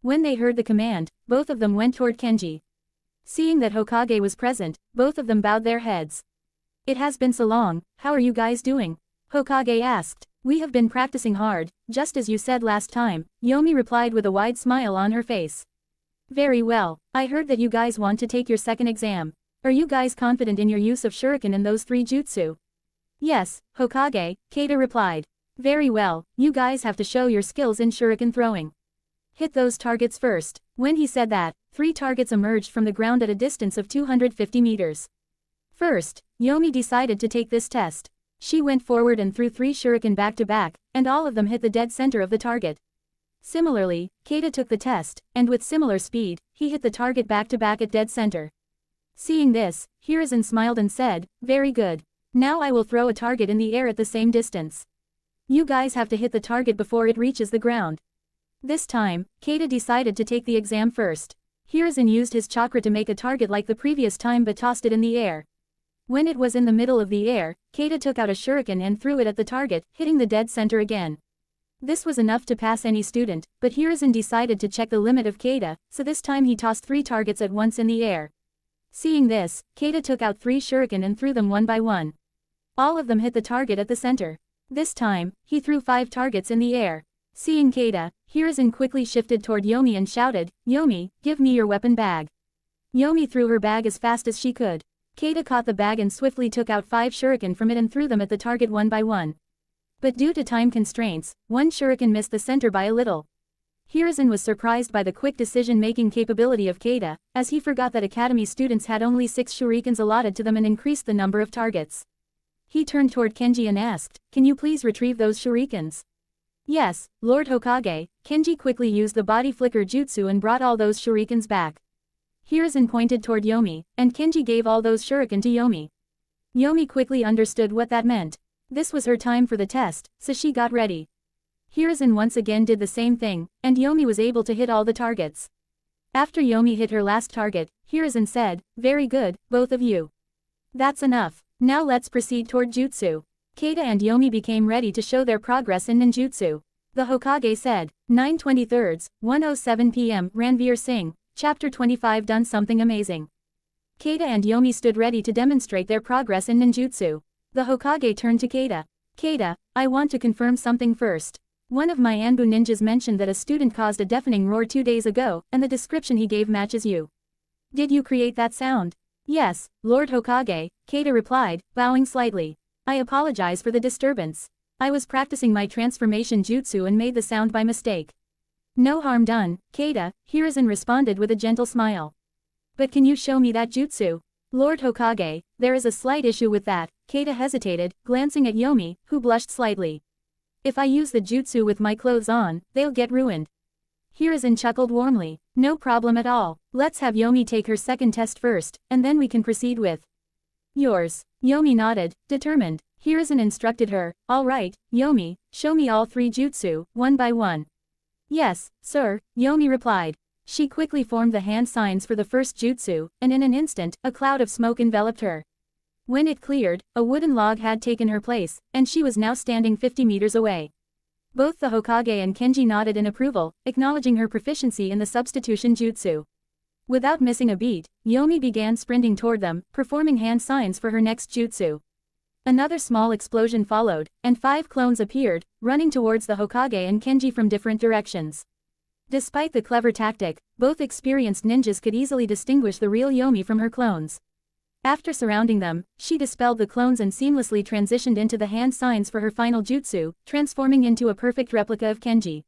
When they heard the command, both of them went toward Kenji. Seeing that Hokage was present, both of them bowed their heads. "It has been so long, how are you guys doing?" Hokage asked. "We have been practicing hard, just as you said last time," Yomi replied with a wide smile on her face. "Very well, I heard that you guys want to take your second exam. Are you guys confident in your use of shuriken and those 3 jutsu?" "Yes, Hokage," Kaida replied. "Very well, you guys have to show your skills in shuriken throwing. Hit those targets first." When he said that, 3 targets emerged from the ground at a distance of 250 meters. First, Yomi decided to take this test. She went forward and threw 3 shuriken back to back, and all of them hit the dead center of the target. Similarly, Kaida took the test, and with similar speed, he hit the target back to back at dead center. Seeing this, Hiruzen smiled and said, "Very good. Now I will throw a target in the air at the same distance. You guys have to hit the target before it reaches the ground." This time, Kaida decided to take the exam first. Hiruzen used his chakra to make a target like the previous time but tossed it in the air. When it was in the middle of the air, Kaida took out a shuriken and threw it at the target, hitting the dead center again. This was enough to pass any student, but Hiruzen decided to check the limit of Kaida, so this time he tossed 3 targets at once in the air. Seeing this, Kaida took out 3 shuriken and threw them one by one. All of them hit the target at the center. This time, he threw 5 targets in the air. Seeing Kaida, Hiruzen quickly shifted toward Yomi and shouted, "Yomi, give me your weapon bag." Yomi threw her bag as fast as she could. Kaida caught the bag and swiftly took out 5 shuriken from it and threw them at the target one by one. But due to time constraints, 1 shuriken missed the center by a little. Hiruzen was surprised by the quick decision-making capability of Kaida, as he forgot that academy students had only 6 shurikens allotted to them and increased the number of targets. He turned toward Kenji and asked, "Can you please retrieve those shurikens?" "Yes, Lord Hokage." Kenji quickly used the body flicker jutsu and brought all those shurikens back. Hiruzen pointed toward Yomi, and Kenji gave all those shuriken to Yomi. Yomi quickly understood what that meant. This was her time for the test, so she got ready. Hiruzen once again did the same thing, and Yomi was able to hit all the targets. After Yomi hit her last target, Hiruzen said, "Very good, both of you. That's enough. Now let's proceed toward jutsu." Kaida and Yomi became ready to show their progress in ninjutsu. The Hokage said, 9:23, 1:07 p.m. Ranveer Singh, Chapter 25 Done something amazing. Kaida and Yomi stood ready to demonstrate their progress in ninjutsu. The Hokage turned to Kaida. "Kaida, I want to confirm something first. One of my Anbu ninjas mentioned that a student caused a deafening roar 2 days ago, and the description he gave matches you. Did you create that sound?" "Yes, Lord Hokage," Kaida replied, bowing slightly. "I apologize for the disturbance. I was practicing my transformation jutsu and made the sound by mistake." "No harm done, Kaida," Hiruzen responded with a gentle smile. "But can you show me that jutsu?" "Lord Hokage, there is a slight issue with that," Kaida hesitated, glancing at Yomi, who blushed slightly. "If I use the jutsu with my clothes on, they'll get ruined." Hiruzen chuckled warmly. "No problem at all. Let's have Yomi take her second test first, and then we can proceed with yours." Yomi nodded, determined. Hiruzen instructed her, "All right, Yomi, show me all 3 jutsu, one by one." "Yes, sir," Yomi replied. She quickly formed the hand signs for the first jutsu, and in an instant, a cloud of smoke enveloped her. When it cleared, a wooden log had taken her place, and she was now standing 50 meters away. Both the Hokage and Kenji nodded in approval, acknowledging her proficiency in the substitution jutsu. Without missing a beat, Yomi began sprinting toward them, performing hand signs for her next jutsu. Another small explosion followed, and 5 clones appeared, running towards the Hokage and Kenji from different directions. Despite the clever tactic, both experienced ninjas could easily distinguish the real Yomi from her clones. After surrounding them, she dispelled the clones and seamlessly transitioned into the hand signs for her final jutsu, transforming into a perfect replica of Kenji.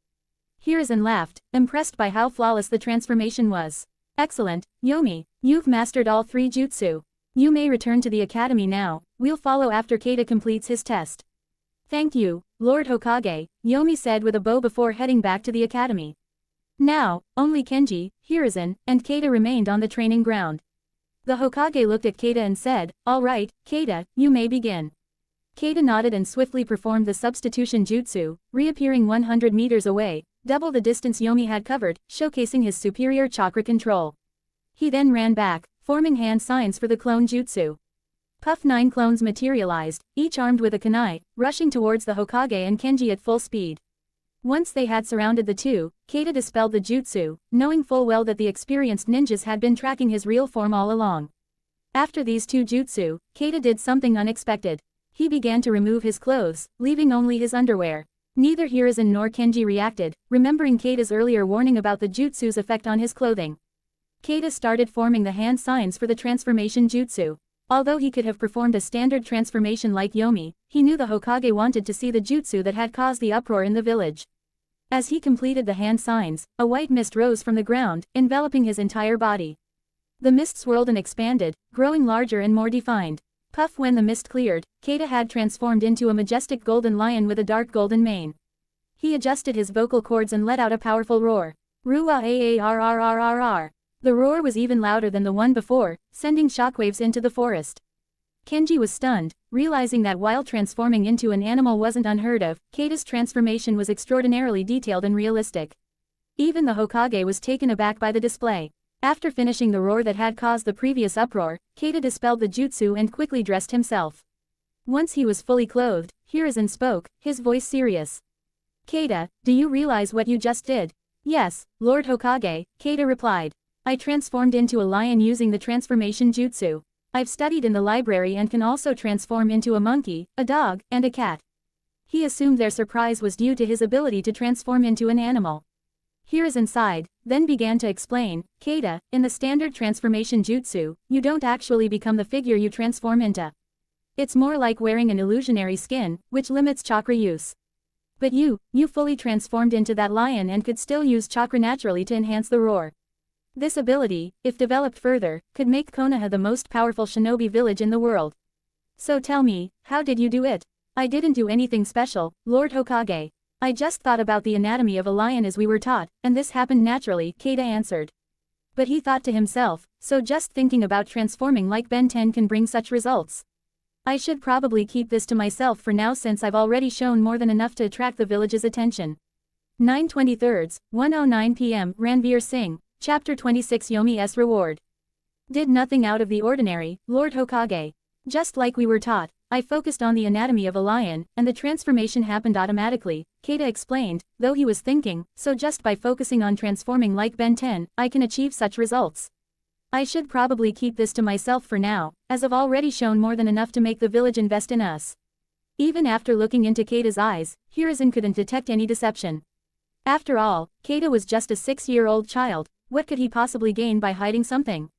Hiruzen laughed, impressed by how flawless the transformation was. "Excellent, Yomi, you've mastered all 3 jutsu. You may return to the academy now, we'll follow after Kaida completes his test. Thank you, Lord Hokage, Yomi said with a bow before heading back to the academy. Now, only Kenji, Hiruzen, and Kaida remained on the training ground. The Hokage looked at Kaida and said, "All right, Kaida, you may begin." Kaida nodded and swiftly performed the substitution jutsu, reappearing 100 meters away, double the distance Yomi had covered, showcasing his superior chakra control. He then ran back, forming hand signs for the clone jutsu. Puff 9 clones materialized, each armed with a kunai, rushing towards the Hokage and Kenji at full speed. Once they had surrounded the two, Kaida dispelled the jutsu, knowing full well that the experienced ninjas had been tracking his real form all along. After these two jutsu, Kaida did something unexpected. He began to remove his clothes, leaving only his underwear. Neither Hiruzen nor Kenji reacted, remembering Kaida's earlier warning about the jutsu's effect on his clothing. Kaida started forming the hand signs for the transformation jutsu. Although he could have performed a standard transformation like Yomi, he knew the Hokage wanted to see the jutsu that had caused the uproar in the village. As he completed the hand signs, a white mist rose from the ground, enveloping his entire body. The mist swirled and expanded, growing larger and more defined. Puff when the mist cleared, Kaida had transformed into a majestic golden lion with a dark golden mane. He adjusted his vocal cords and let out a powerful roar. Ruah-a-a-r-r-r-r-r. The roar was even louder than the one before, sending shockwaves into the forest. Kenji was stunned, realizing that while transforming into an animal wasn't unheard of, Kaida's transformation was extraordinarily detailed and realistic. Even the Hokage was taken aback by the display. After finishing the roar that had caused the previous uproar, Kaida dispelled the jutsu and quickly dressed himself. Once he was fully clothed, Hiruzen spoke, his voice serious. "Kaida, do you realize what you just did?" "Yes, Lord Hokage," Kaida replied. "I transformed into a lion using the transformation jutsu. I've studied in the library and can also transform into a monkey, a dog, and a cat." He assumed their surprise was due to his ability to transform into an animal. Hiruzen sighed, then began to explain, "Kaida, in the standard transformation jutsu, you don't actually become the figure you transform into. It's more like wearing an illusionary skin, which limits chakra use. But you fully transformed into that lion and could still use chakra naturally to enhance the roar. This ability, if developed further, could make Konoha the most powerful shinobi village in the world. So tell me, how did you do it?" "I didn't do anything special, Lord Hokage. I just thought about the anatomy of a lion as we were taught, and this happened naturally," Kaida answered. But he thought to himself, so just thinking about transforming like Ben 10 can bring such results. I should probably keep this to myself for now since I've already shown more than enough to attract the village's attention. 9/23, 1:09 p.m. Ranveer Singh, Chapter 26 Yomi's Reward. Did nothing out of the ordinary, Lord Hokage. Just like we were taught, I focused on the anatomy of a lion, and the transformation happened automatically, Kaida explained, though he was thinking, so just by focusing on transforming like Ben 10, I can achieve such results. I should probably keep this to myself for now, as I've already shown more than enough to make the village invest in us. Even after looking into Kaida's eyes, Hiruzen couldn't detect any deception. After all, Kaida was just a 6-year-old child. What could he possibly gain by hiding something?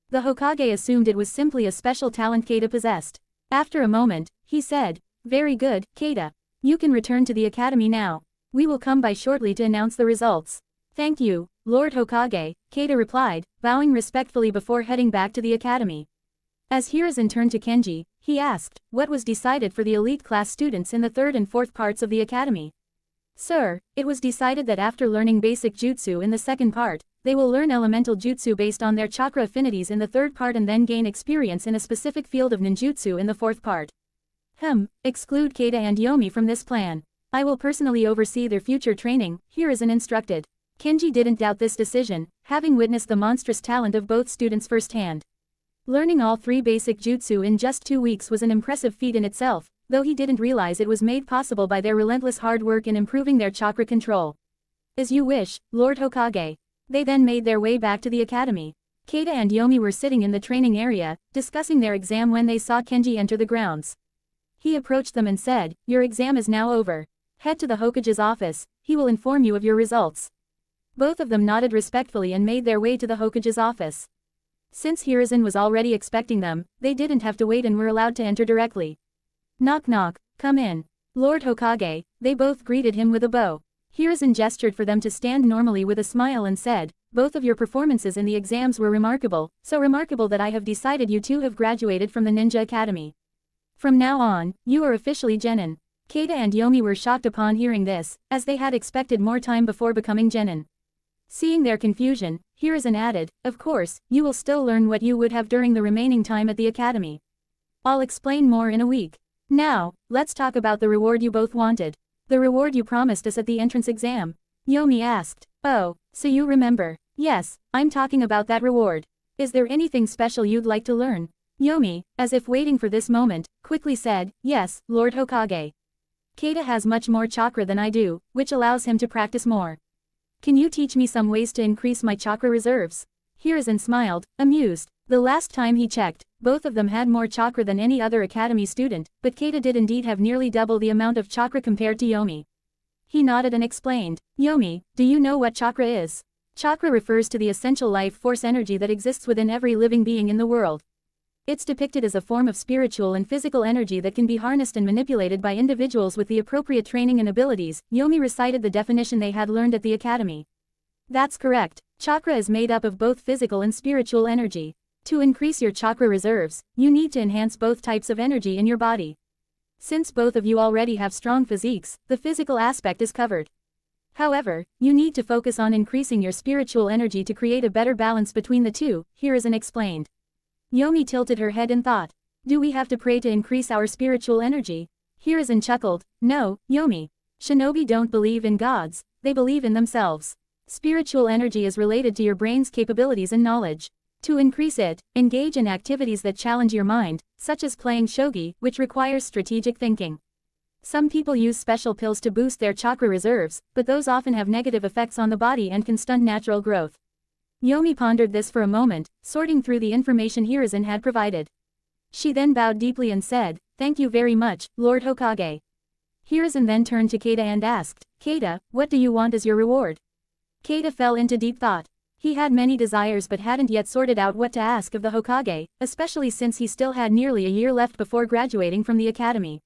The Hokage assumed it was simply a special talent Kaida possessed. After a moment, he said, "Very good, Kaida. You can return to the academy now. We will come by shortly to announce the results." "Thank you, Lord Hokage," Kaida replied, bowing respectfully before heading back to the academy. As Hiruzen turned to Kenji, he asked, "What was decided for the elite class students in the third and fourth parts of the academy?" "Sir, it was decided that after learning basic jutsu in the second part, they will learn elemental jutsu based on their chakra affinities in the third part and then gain experience in a specific field of ninjutsu in the fourth part." Exclude Kaida and Yomi from this plan. I will personally oversee their future training," Hiruzen instructed. Kenji didn't doubt this decision, having witnessed the monstrous talent of both students firsthand. Learning all 3 basic jutsu in just 2 weeks was an impressive feat in itself, though he didn't realize it was made possible by their relentless hard work in improving their chakra control. "As you wish, Lord Hokage." They then made their way back to the academy. Kaida and Yomi were sitting in the training area, discussing their exam when they saw Kenji enter the grounds. He approached them and said, "Your exam is now over. Head to the Hokage's office, he will inform you of your results." Both of them nodded respectfully and made their way to the Hokage's office. Since Hiruzen was already expecting them, they didn't have to wait and were allowed to enter directly. "Knock knock, come in. Lord Hokage," they both greeted him with a bow. Hiruzen gestured for them to stand normally with a smile and said, "Both of your performances in the exams were remarkable, so remarkable that I have decided you two have graduated from the Ninja Academy." From now on, you are officially genin. Kaida and Yomi were shocked upon hearing this, as they had expected more time before becoming genin. Seeing their confusion, Hiruzen added, of course, you will still learn what you would have during the remaining time at the academy. I'll explain more in a week. Now, let's talk about the reward you both wanted. The reward you promised us at the entrance exam. Yomi asked. Oh, so you remember. Yes, I'm talking about that reward. Is there anything special you'd like to learn? Yomi, as if waiting for this moment, quickly said, yes, Lord Hokage. Kaida has much more chakra than I do, which allows him to practice more. Can you teach me some ways to increase my chakra reserves? Hiruzen smiled, amused. The last time he checked, both of them had more chakra than any other academy student, but Kaida did indeed have nearly double the amount of chakra compared to Yomi. He nodded and explained, Yomi, do you know what chakra is? Chakra refers to the essential life force energy that exists within every living being in the world. It's depicted as a form of spiritual and physical energy that can be harnessed and manipulated by individuals with the appropriate training and abilities. Yomi recited the definition they had learned at the academy. That's correct. Chakra is made up of both physical and spiritual energy. To increase your chakra reserves, you need to enhance both types of energy in your body. Since both of you already have strong physiques, the physical aspect is covered. However, you need to focus on increasing your spiritual energy to create a better balance between the two, Hiruzen explained. Yomi tilted her head and thought, do we have to pray to increase our spiritual energy? Hiruzen chuckled, no, Yomi. Shinobi don't believe in gods, they believe in themselves. Spiritual energy is related to your brain's capabilities and knowledge. To increase it, engage in activities that challenge your mind, such as playing shogi, which requires strategic thinking. Some people use special pills to boost their chakra reserves, but those often have negative effects on the body and can stunt natural growth. Yomi pondered this for a moment, sorting through the information Hiruzen had provided. She then bowed deeply and said, thank you very much, Lord Hokage. Hiruzen then turned to Kaida and asked, Kaida, what do you want as your reward? Kaida fell into deep thought. He had many desires but hadn't yet sorted out what to ask of the Hokage, especially since he still had nearly a year left before graduating from the academy.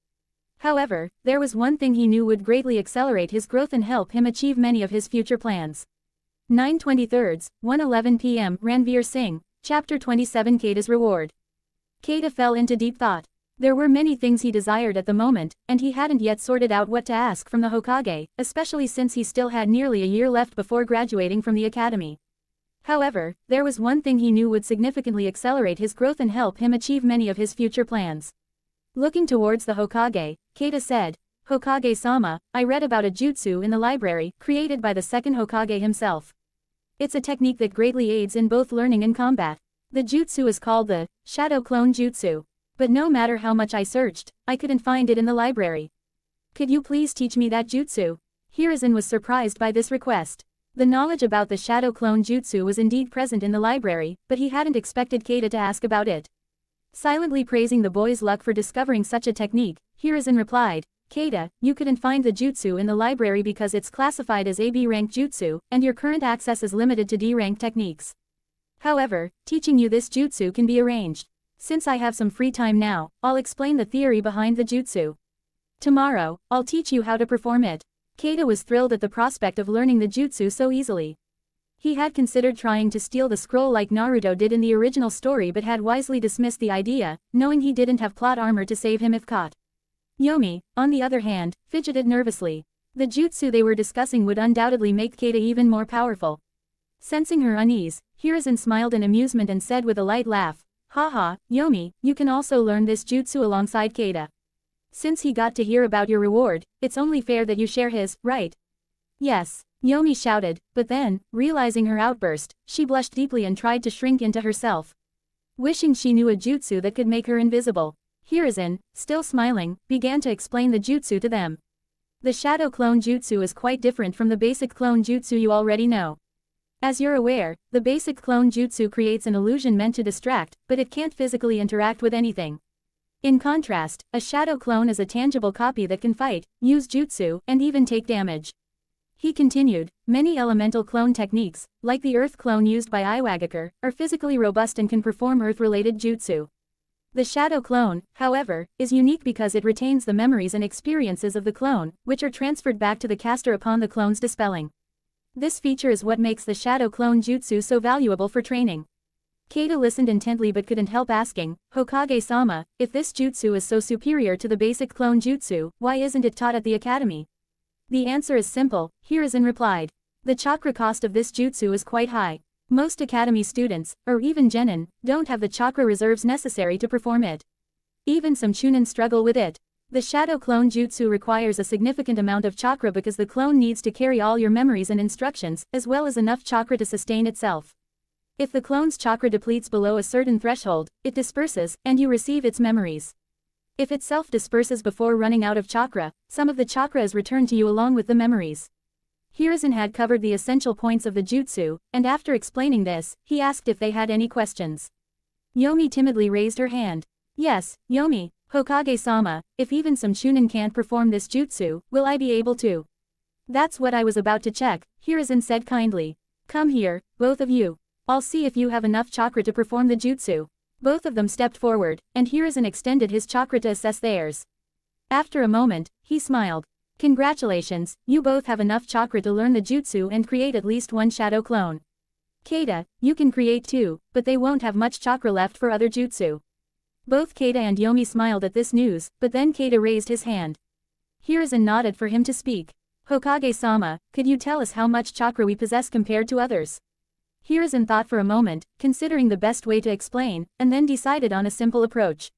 However, there was one thing he knew would greatly accelerate his growth and help him achieve many of his future plans. 9:23, 1:11 p.m. Ranveer Singh, Chapter 27 Kaida's Reward. Kaida fell into deep thought. There were many things he desired at the moment, and he hadn't yet sorted out what to ask from the Hokage, especially since he still had nearly a year left before graduating from the academy. However, there was one thing he knew would significantly accelerate his growth and help him achieve many of his future plans. Looking towards the Hokage, Kaida said, Hokage-sama, I read about a jutsu in the library, created by the second Hokage himself. It's a technique that greatly aids in both learning and combat. The jutsu is called the Shadow Clone Jutsu. But no matter how much I searched, I couldn't find it in the library. Could you please teach me that jutsu? Hiruzen was surprised by this request. The knowledge about the Shadow Clone Jutsu was indeed present in the library, but he hadn't expected Kaida to ask about it. Silently praising the boy's luck for discovering such a technique, Hiruzen replied, Kaida, you couldn't find the jutsu in the library because it's classified as a B-rank jutsu, and your current access is limited to D-rank techniques. However, teaching you this jutsu can be arranged. Since I have some free time now, I'll explain the theory behind the jutsu. Tomorrow, I'll teach you how to perform it. Kaida was thrilled at the prospect of learning the jutsu so easily. He had considered trying to steal the scroll like Naruto did in the original story but had wisely dismissed the idea, knowing he didn't have plot armor to save him if caught. Yomi, on the other hand, fidgeted nervously. The jutsu they were discussing would undoubtedly make Kaida even more powerful. Sensing her unease, Hiruzen smiled in amusement and said with a light laugh, Haha, Yomi, you can also learn this jutsu alongside Kaida. Since he got to hear about your reward, it's only fair that you share his, right? Yes, Yomi shouted, but then, realizing her outburst, she blushed deeply and tried to shrink into herself. Wishing she knew a jutsu that could make her invisible, Hiruzen, still smiling, began to explain the jutsu to them. The Shadow Clone Jutsu is quite different from the basic clone jutsu you already know. As you're aware, the basic clone jutsu creates an illusion meant to distract, but it can't physically interact with anything. In contrast, a shadow clone is a tangible copy that can fight, use jutsu, and even take damage. He continued, many elemental clone techniques, like the earth clone used by Iwagakure, are physically robust and can perform earth-related jutsu. The shadow clone, however, is unique because it retains the memories and experiences of the clone, which are transferred back to the caster upon the clone's dispelling. This feature is what makes the Shadow Clone Jutsu so valuable for training. Kaida listened intently but couldn't help asking, Hokage-sama, if this jutsu is so superior to the basic clone jutsu, why isn't it taught at the academy? The answer is simple, Hiruzen replied. The chakra cost of this jutsu is quite high. Most academy students, or even genin, don't have the chakra reserves necessary to perform it. Even some chunin struggle with it. The shadow clone jutsu requires a significant amount of chakra because the clone needs to carry all your memories and instructions, as well as enough chakra to sustain itself. If the clone's chakra depletes below a certain threshold, it disperses, and you receive its memories. If it self-disperses before running out of chakra, some of the chakra is returned to you along with the memories. Hiruzen had covered the essential points of the jutsu, and after explaining this, he asked if they had any questions. Yomi timidly raised her hand. Yes, Yomi, Hokage-sama, if even some chunin can't perform this jutsu, will I be able to? That's what I was about to check, Hiruzen said kindly. Come here, both of you. I'll see if you have enough chakra to perform the jutsu. Both of them stepped forward, and Hiruzen extended his chakra to assess theirs. After a moment, he smiled. Congratulations, you both have enough chakra to learn the jutsu and create at least one shadow clone. Kaida, you can create two, but they won't have much chakra left for other jutsu. Both Kaida and Yomi smiled at this news, but then Kaida raised his hand. Hiruzen nodded for him to speak. Hokage-sama, could you tell us how much chakra we possess compared to others? Hiruzen thought for a moment, considering the best way to explain, and then decided on a simple approach.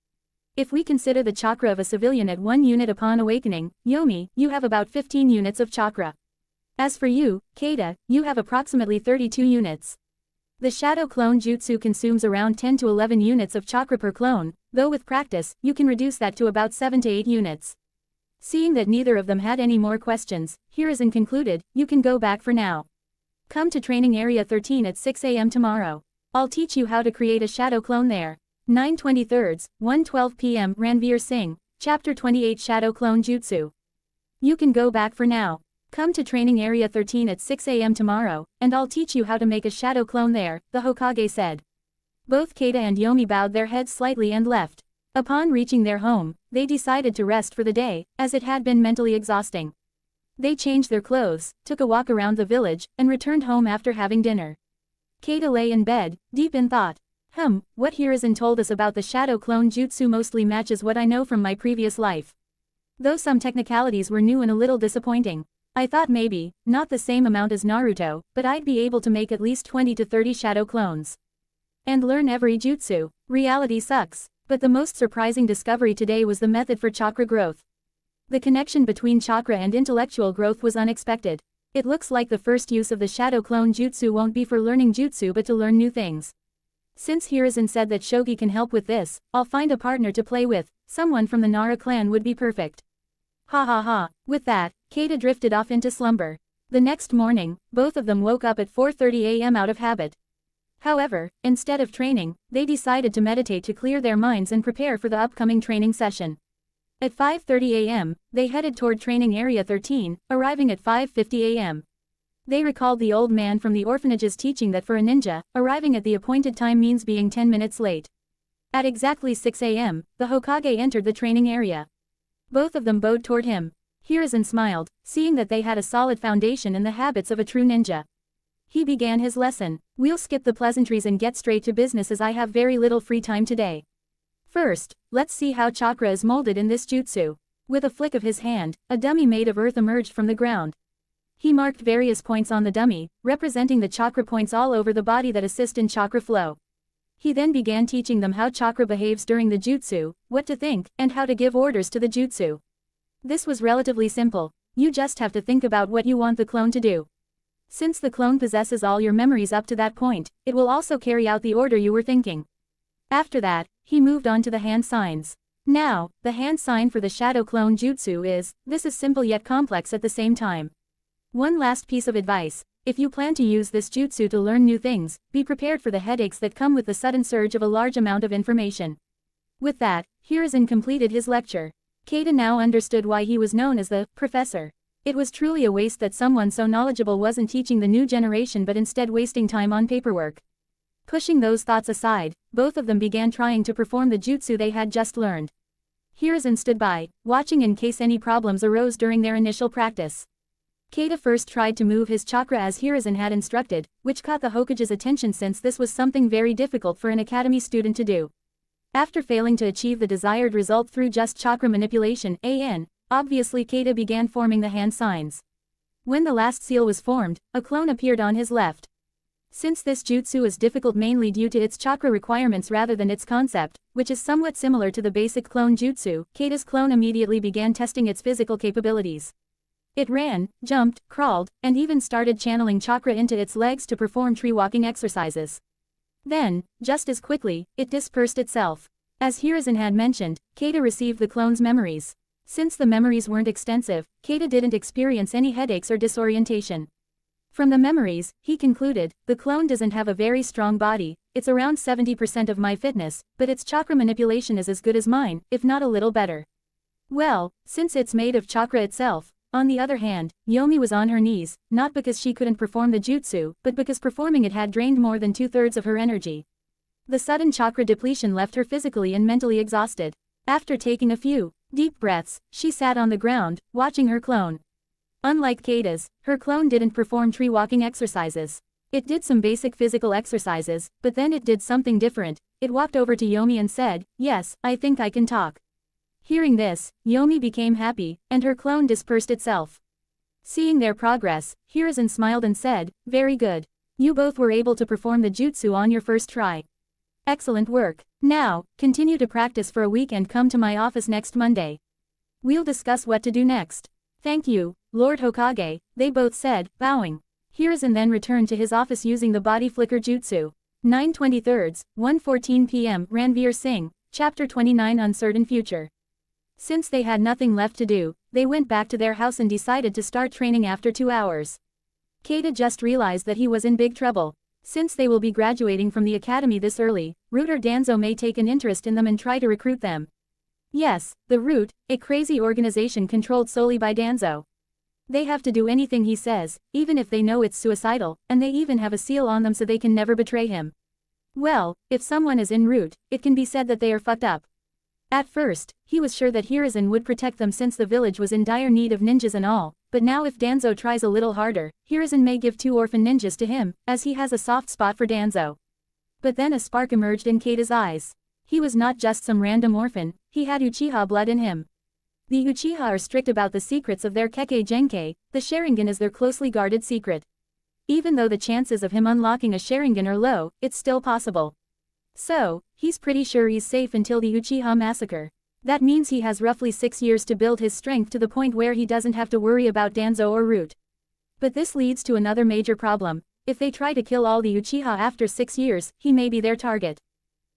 If we consider the chakra of a civilian at 1 unit upon awakening, Yomi, you have about 15 units of chakra. As for you, Kaida, you have approximately 32 units. The shadow clone jutsu consumes around 10 to 11 units of chakra per clone, though with practice, you can reduce that to about 7 to 8 units. Seeing that neither of them had any more questions, Hiruzen concluded, you can go back for now. Come to training area 13 at 6 AM tomorrow. I'll teach you how to create a shadow clone there. 9/23, 1:12 PM Ranveer Singh, Chapter 28 Shadow Clone Jutsu. You can go back for now. Come to training area 13 at 6 AM tomorrow, and I'll teach you how to make a shadow clone there, the Hokage said. Both Kaida and Yomi bowed their heads slightly and left. Upon reaching their home, they decided to rest for the day, as it had been mentally exhausting. They changed their clothes, took a walk around the village, and returned home after having dinner. Kaida lay in bed, deep in thought. What Hiruzen told us about the shadow clone jutsu mostly matches what I know from my previous life. Though some technicalities were new and a little disappointing. I thought maybe, not the same amount as Naruto, but I'd be able to make at least 20 to 30 shadow clones. And learn every jutsu. Reality sucks. But the most surprising discovery today was the method for chakra growth. The connection between chakra and intellectual growth was unexpected. It looks like the first use of the shadow clone jutsu won't be for learning jutsu but to learn new things. Since Hiruzen said that Shogi can help with this, I'll find a partner to play with, someone from the Nara clan would be perfect. Ha ha ha. With that, Kaida drifted off into slumber. The next morning, both of them woke up at 4:30 AM out of habit. However, instead of training, they decided to meditate to clear their minds and prepare for the upcoming training session. At 5:30 AM, they headed toward training area 13, arriving at 5:50 AM. They recalled the old man from the orphanage's teaching that for a ninja, arriving at the appointed time means being 10 minutes late. At exactly 6 AM, the Hokage entered the training area. Both of them bowed toward him. Hiruzen smiled, seeing that they had a solid foundation in the habits of a true ninja. He began his lesson. We'll skip the pleasantries and get straight to business as I have very little free time today. First, let's see how chakra is molded in this jutsu. With a flick of his hand, a dummy made of earth emerged from the ground. He marked various points on the dummy, representing the chakra points all over the body that assist in chakra flow. He then began teaching them how chakra behaves during the jutsu, what to think, and how to give orders to the jutsu. This was relatively simple. You just have to think about what you want the clone to do. Since the clone possesses all your memories up to that point, it will also carry out the order you were thinking. After that, he moved on to the hand signs. Now, the hand sign for the shadow clone jutsu is, this is simple yet complex at the same time. One last piece of advice, if you plan to use this jutsu to learn new things, be prepared for the headaches that come with the sudden surge of a large amount of information. With that, Hiruzen completed his lecture. Kaida now understood why he was known as the professor. It was truly a waste that someone so knowledgeable wasn't teaching the new generation but instead wasting time on paperwork. Pushing those thoughts aside, both of them began trying to perform the jutsu they had just learned. Hiruzen stood by, watching in case any problems arose during their initial practice. Kaida first tried to move his chakra as Hiruzen had instructed, which caught the Hokage's attention since this was something very difficult for an academy student to do. After failing to achieve the desired result through just chakra manipulation, obviously Kaida began forming the hand signs. When the last seal was formed, a clone appeared on his left. Since this jutsu is difficult mainly due to its chakra requirements rather than its concept, which is somewhat similar to the basic clone jutsu, Kaida's clone immediately began testing its physical capabilities. It ran, jumped, crawled, and even started channeling chakra into its legs to perform tree walking exercises. Then, just as quickly, it dispersed itself. As Hiruzen had mentioned, Kaida received the clone's memories. Since the memories weren't extensive, Kaida didn't experience any headaches or disorientation. From the memories, he concluded, the clone doesn't have a very strong body, it's around 70% of my fitness, but its chakra manipulation is as good as mine, if not a little better. Well, since it's made of chakra itself. On the other hand, Yomi was on her knees, not because she couldn't perform the jutsu, but because performing it had drained more than 2/3 of her energy. The sudden chakra depletion left her physically and mentally exhausted. After taking a few deep breaths, she sat on the ground, watching her clone. Unlike Kaida's, her clone didn't perform tree walking exercises. It did some basic physical exercises, but then it did something different. It walked over to Yomi and said, "Yes, I think I can talk." Hearing this, Yomi became happy, and her clone dispersed itself. Seeing their progress, Hiruzen smiled and said, "Very good. You both were able to perform the jutsu on your first try. Excellent work. Now, continue to practice for a week and come to my office next Monday. We'll discuss what to do next." "Thank you, Lord Hokage," they both said, bowing. Hiruzen then returned to his office using the body flicker jutsu. 9/23, 1:14 p.m. Ranveer Singh, Chapter 29 Uncertain Future. Since they had nothing left to do, they went back to their house and decided to start training after 2 hours. Kaida just realized that he was in big trouble. Since they will be graduating from the academy this early, Root or Danzo may take an interest in them and try to recruit them. Yes, the Root, a crazy organization controlled solely by Danzo. They have to do anything he says, even if they know it's suicidal, and they even have a seal on them so they can never betray him. Well, if someone is in Root, it can be said that they are fucked up. At first, he was sure that Hiruzen would protect them since the village was in dire need of ninjas and all, but now if Danzo tries a little harder, Hiruzen may give 2 orphan ninjas to him, as he has a soft spot for Danzo. But then a spark emerged in Kaida's eyes. He was not just some random orphan, he had Uchiha blood in him. The Uchiha are strict about the secrets of their Kekkei Genkei, the Sharingan is their closely guarded secret. Even though the chances of him unlocking a Sharingan are low, it's still possible. So, he's pretty sure he's safe until the Uchiha massacre. That means he has roughly 6 years to build his strength to the point where he doesn't have to worry about Danzo or Root. But this leads to another major problem. If they try to kill all the Uchiha after 6 years, he may be their target.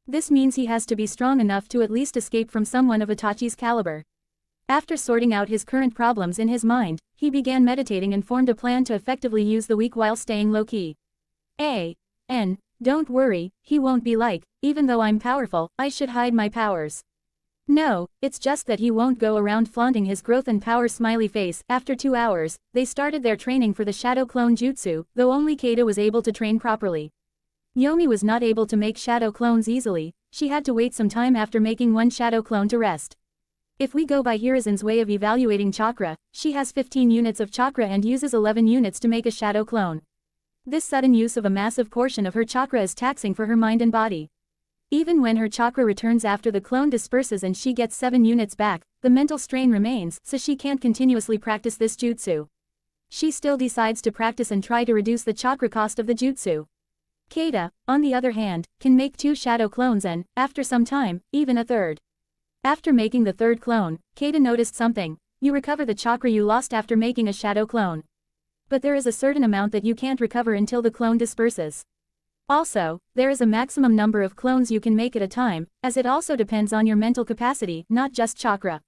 This means he has to be strong enough to at least escape from someone of Itachi's caliber. After sorting out his current problems in his mind, he began meditating and formed a plan to effectively use the weak while staying low-key. Don't worry, he won't be like, even though I'm powerful, I should hide my powers. No, it's just that he won't go around flaunting his growth and power smiley face. After 2 hours, they started their training for the shadow clone jutsu, though only Kaida was able to train properly. Yomi was not able to make shadow clones easily, she had to wait some time after making one shadow clone to rest. If we go by Hiruzen's way of evaluating chakra, she has 15 units of chakra and uses 11 units to make a shadow clone. This sudden use of a massive portion of her chakra is taxing for her mind and body. Even when her chakra returns after the clone disperses and she gets 7 units back, the mental strain remains, so she can't continuously practice this jutsu. She still decides to practice and try to reduce the chakra cost of the jutsu. Kaida, on the other hand, can make 2 shadow clones and, after some time, even a third. After making the third clone, Kaida noticed something. You recover the chakra you lost after making a shadow clone. But there is a certain amount that you can't recover until the clone disperses. Also, there is a maximum number of clones you can make at a time, as it also depends on your mental capacity, not just chakra.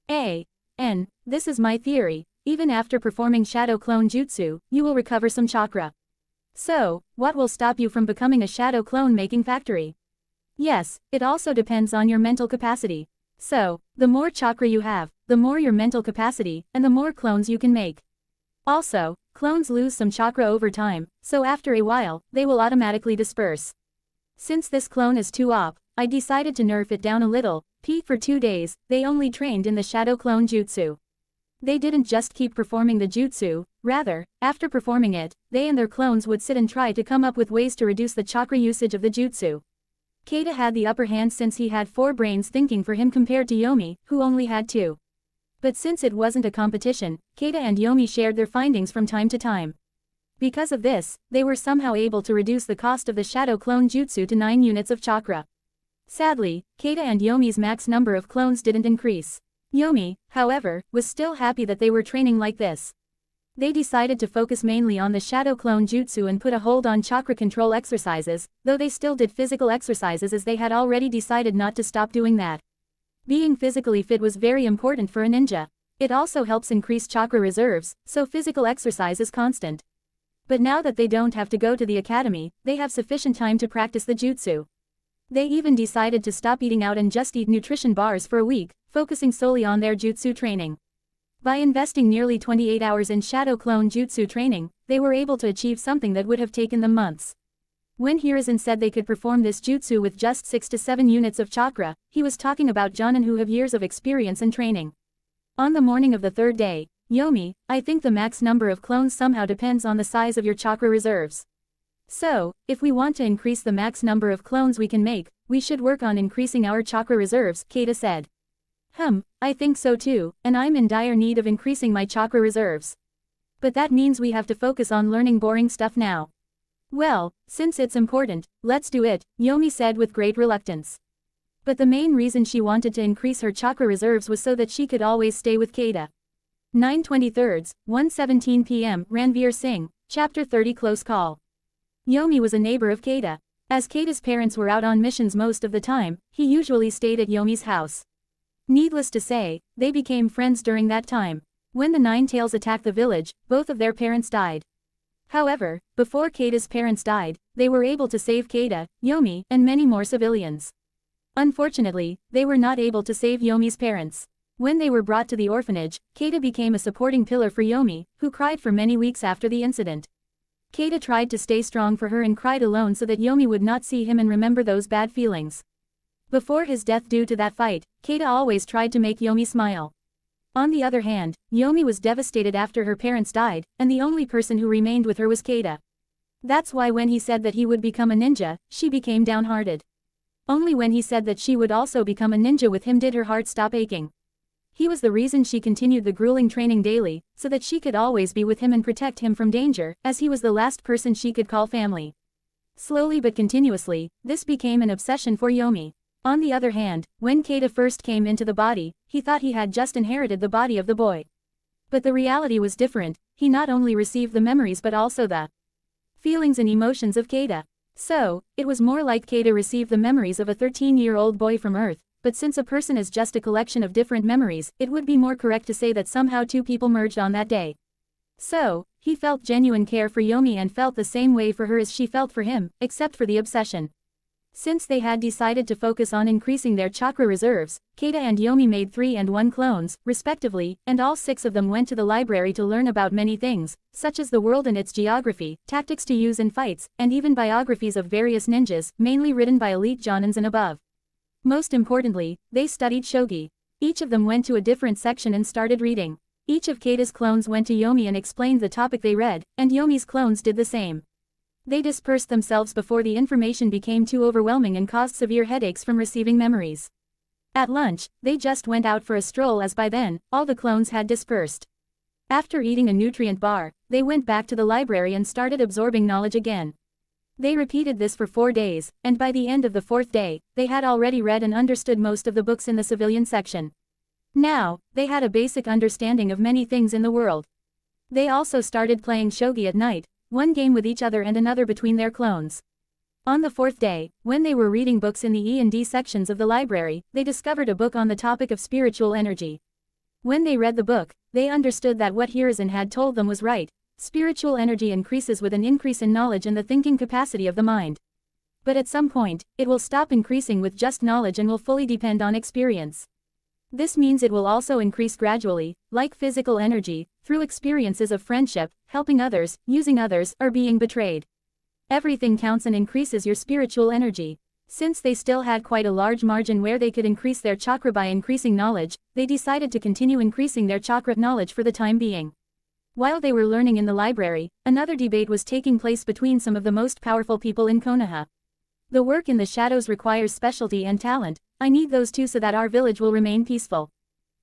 This is my theory, even after performing shadow clone jutsu, you will recover some chakra. So, what will stop you from becoming a shadow clone making factory? Yes, it also depends on your mental capacity. So, the more chakra you have, the more your mental capacity, and the more clones you can make. Also, clones lose some chakra over time, so after a while, they will automatically disperse. Since this clone is too OP, I decided to nerf it down a little. For 2 days, they only trained in the shadow clone jutsu. They didn't just keep performing the jutsu, Rather, after performing it, they and their clones would sit and try to come up with ways to reduce the chakra usage of the jutsu. Kaida had the upper hand since he had 4 brains thinking for him compared to Yomi, who only had 2. But since it wasn't a competition, Kaida and Yomi shared their findings from time to time. Because of this, they were somehow able to reduce the cost of the shadow clone jutsu to 9 units of chakra. Sadly, Kaida and Yomi's max number of clones didn't increase. Yomi, however, was still happy that they were training like this. They decided to focus mainly on the shadow clone jutsu and put a hold on chakra control exercises, though they still did physical exercises as they had already decided not to stop doing that. Being physically fit was very important for a ninja. It also helps increase chakra reserves, so physical exercise is constant. But now that they don't have to go to the academy, they have sufficient time to practice the jutsu. They even decided to stop eating out and just eat nutrition bars for a week, focusing solely on their jutsu training. By investing nearly 28 hours in shadow clone jutsu training, they were able to achieve something that would have taken them months. When Hiruzen said they could perform this jutsu with just 6 to 7 units of chakra, he was talking about Jonin who have years of experience and training. On the morning of the 3rd day, Yomi, I think the max number of clones somehow depends on the size of your chakra reserves. So, if we want to increase the max number of clones we can make, we should work on increasing our chakra reserves, Kaida said. I think so too, and I'm in dire need of increasing my chakra reserves. But that means we have to focus on learning boring stuff now. Well, since it's important, let's do it, Yomi said with great reluctance. But the main reason she wanted to increase her chakra reserves was so that she could always stay with Kaida. 9:23, 1:17 p.m. Ranveer Singh, Chapter 30 Close Call. Yomi was a neighbor of Kaida. As Kaida's parents were out on missions most of the time, he usually stayed at Yomi's house. Needless to say, they became friends during that time. When the Nine Tails attacked the village, both of their parents died. However, before Kaida's parents died, they were able to save Kaida, Yomi, and many more civilians. Unfortunately, they were not able to save Yomi's parents. When they were brought to the orphanage, Kaida became a supporting pillar for Yomi, who cried for many weeks after the incident. Kaida tried to stay strong for her and cried alone so that Yomi would not see him and remember those bad feelings. Before his death due to that fight, Kaida always tried to make Yomi smile. On the other hand, Yomi was devastated after her parents died, and the only person who remained with her was Kaida. That's why when he said that he would become a ninja, she became downhearted. Only when he said that she would also become a ninja with him did her heart stop aching. He was the reason she continued the grueling training daily, so that she could always be with him and protect him from danger, as he was the last person she could call family. Slowly but continuously, this became an obsession for Yomi. On the other hand, when Kaida first came into the body, he thought he had just inherited the body of the boy. But the reality was different, he not only received the memories but also the feelings and emotions of Kaida. So, it was more like Kaida received the memories of a 13-year-old boy from Earth, but since a person is just a collection of different memories, it would be more correct to say that somehow 2 people merged on that day. So, he felt genuine care for Yomi and felt the same way for her as she felt for him, except for the obsession. Since they had decided to focus on increasing their chakra reserves, Kaida and Yomi made 3 and 1 clones, respectively, and all 6 of them went to the library to learn about many things, such as the world and its geography, tactics to use in fights, and even biographies of various ninjas, mainly written by elite jonins and above. Most importantly, they studied shogi. Each of them went to a different section and started reading. Each of Kaida's clones went to Yomi and explained the topic they read, and Yomi's clones did the same. They dispersed themselves before the information became too overwhelming and caused severe headaches from receiving memories. At lunch, they just went out for a stroll as by then, all the clones had dispersed. After eating a nutrient bar, they went back to the library and started absorbing knowledge again. They repeated this for 4 days, and by the end of the 4th day, they had already read and understood most of the books in the civilian section. Now, they had a basic understanding of many things in the world. They also started playing shogi at night, one game with each other and another between their clones. On the 4th day, when they were reading books in the E and D sections of the library, they discovered a book on the topic of spiritual energy. When they read the book, they understood that what Hiruzen had told them was right. Spiritual energy increases with an increase in knowledge and the thinking capacity of the mind. But at some point, it will stop increasing with just knowledge and will fully depend on experience. This means it will also increase gradually, like physical energy, through experiences of friendship, helping others, using others, or being betrayed. Everything counts and increases your spiritual energy. Since they still had quite a large margin where they could increase their chakra by increasing knowledge, they decided to continue increasing their chakra knowledge for the time being. While they were learning in the library, another debate was taking place between some of the most powerful people in Konoha. The work in the shadows requires specialty and talent. I need those too so that our village will remain peaceful.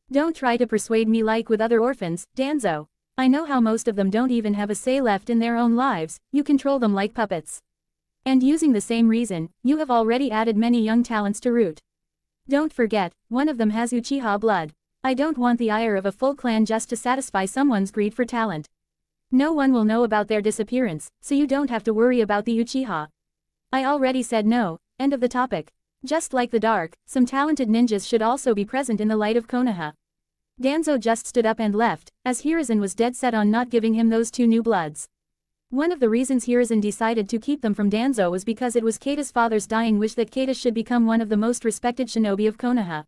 Don't try to persuade me like with other orphans, Danzo. I know how most of them don't even have a say left in their own lives, you control them like puppets. And using the same reason, you have already added many young talents to Root. Don't forget, one of them has Uchiha blood. I don't want the ire of a full clan just to satisfy someone's greed for talent. No one will know about their disappearance, so you don't have to worry about the Uchiha. I already said no, end of the topic. Just like the dark, some talented ninjas should also be present in the light of Konoha. Danzo just stood up and left, as Hiruzen was dead set on not giving him those two new bloods. One of the reasons Hiruzen decided to keep them from Danzo was because it was Kaida's father's dying wish that Kaida should become one of the most respected shinobi of Konoha.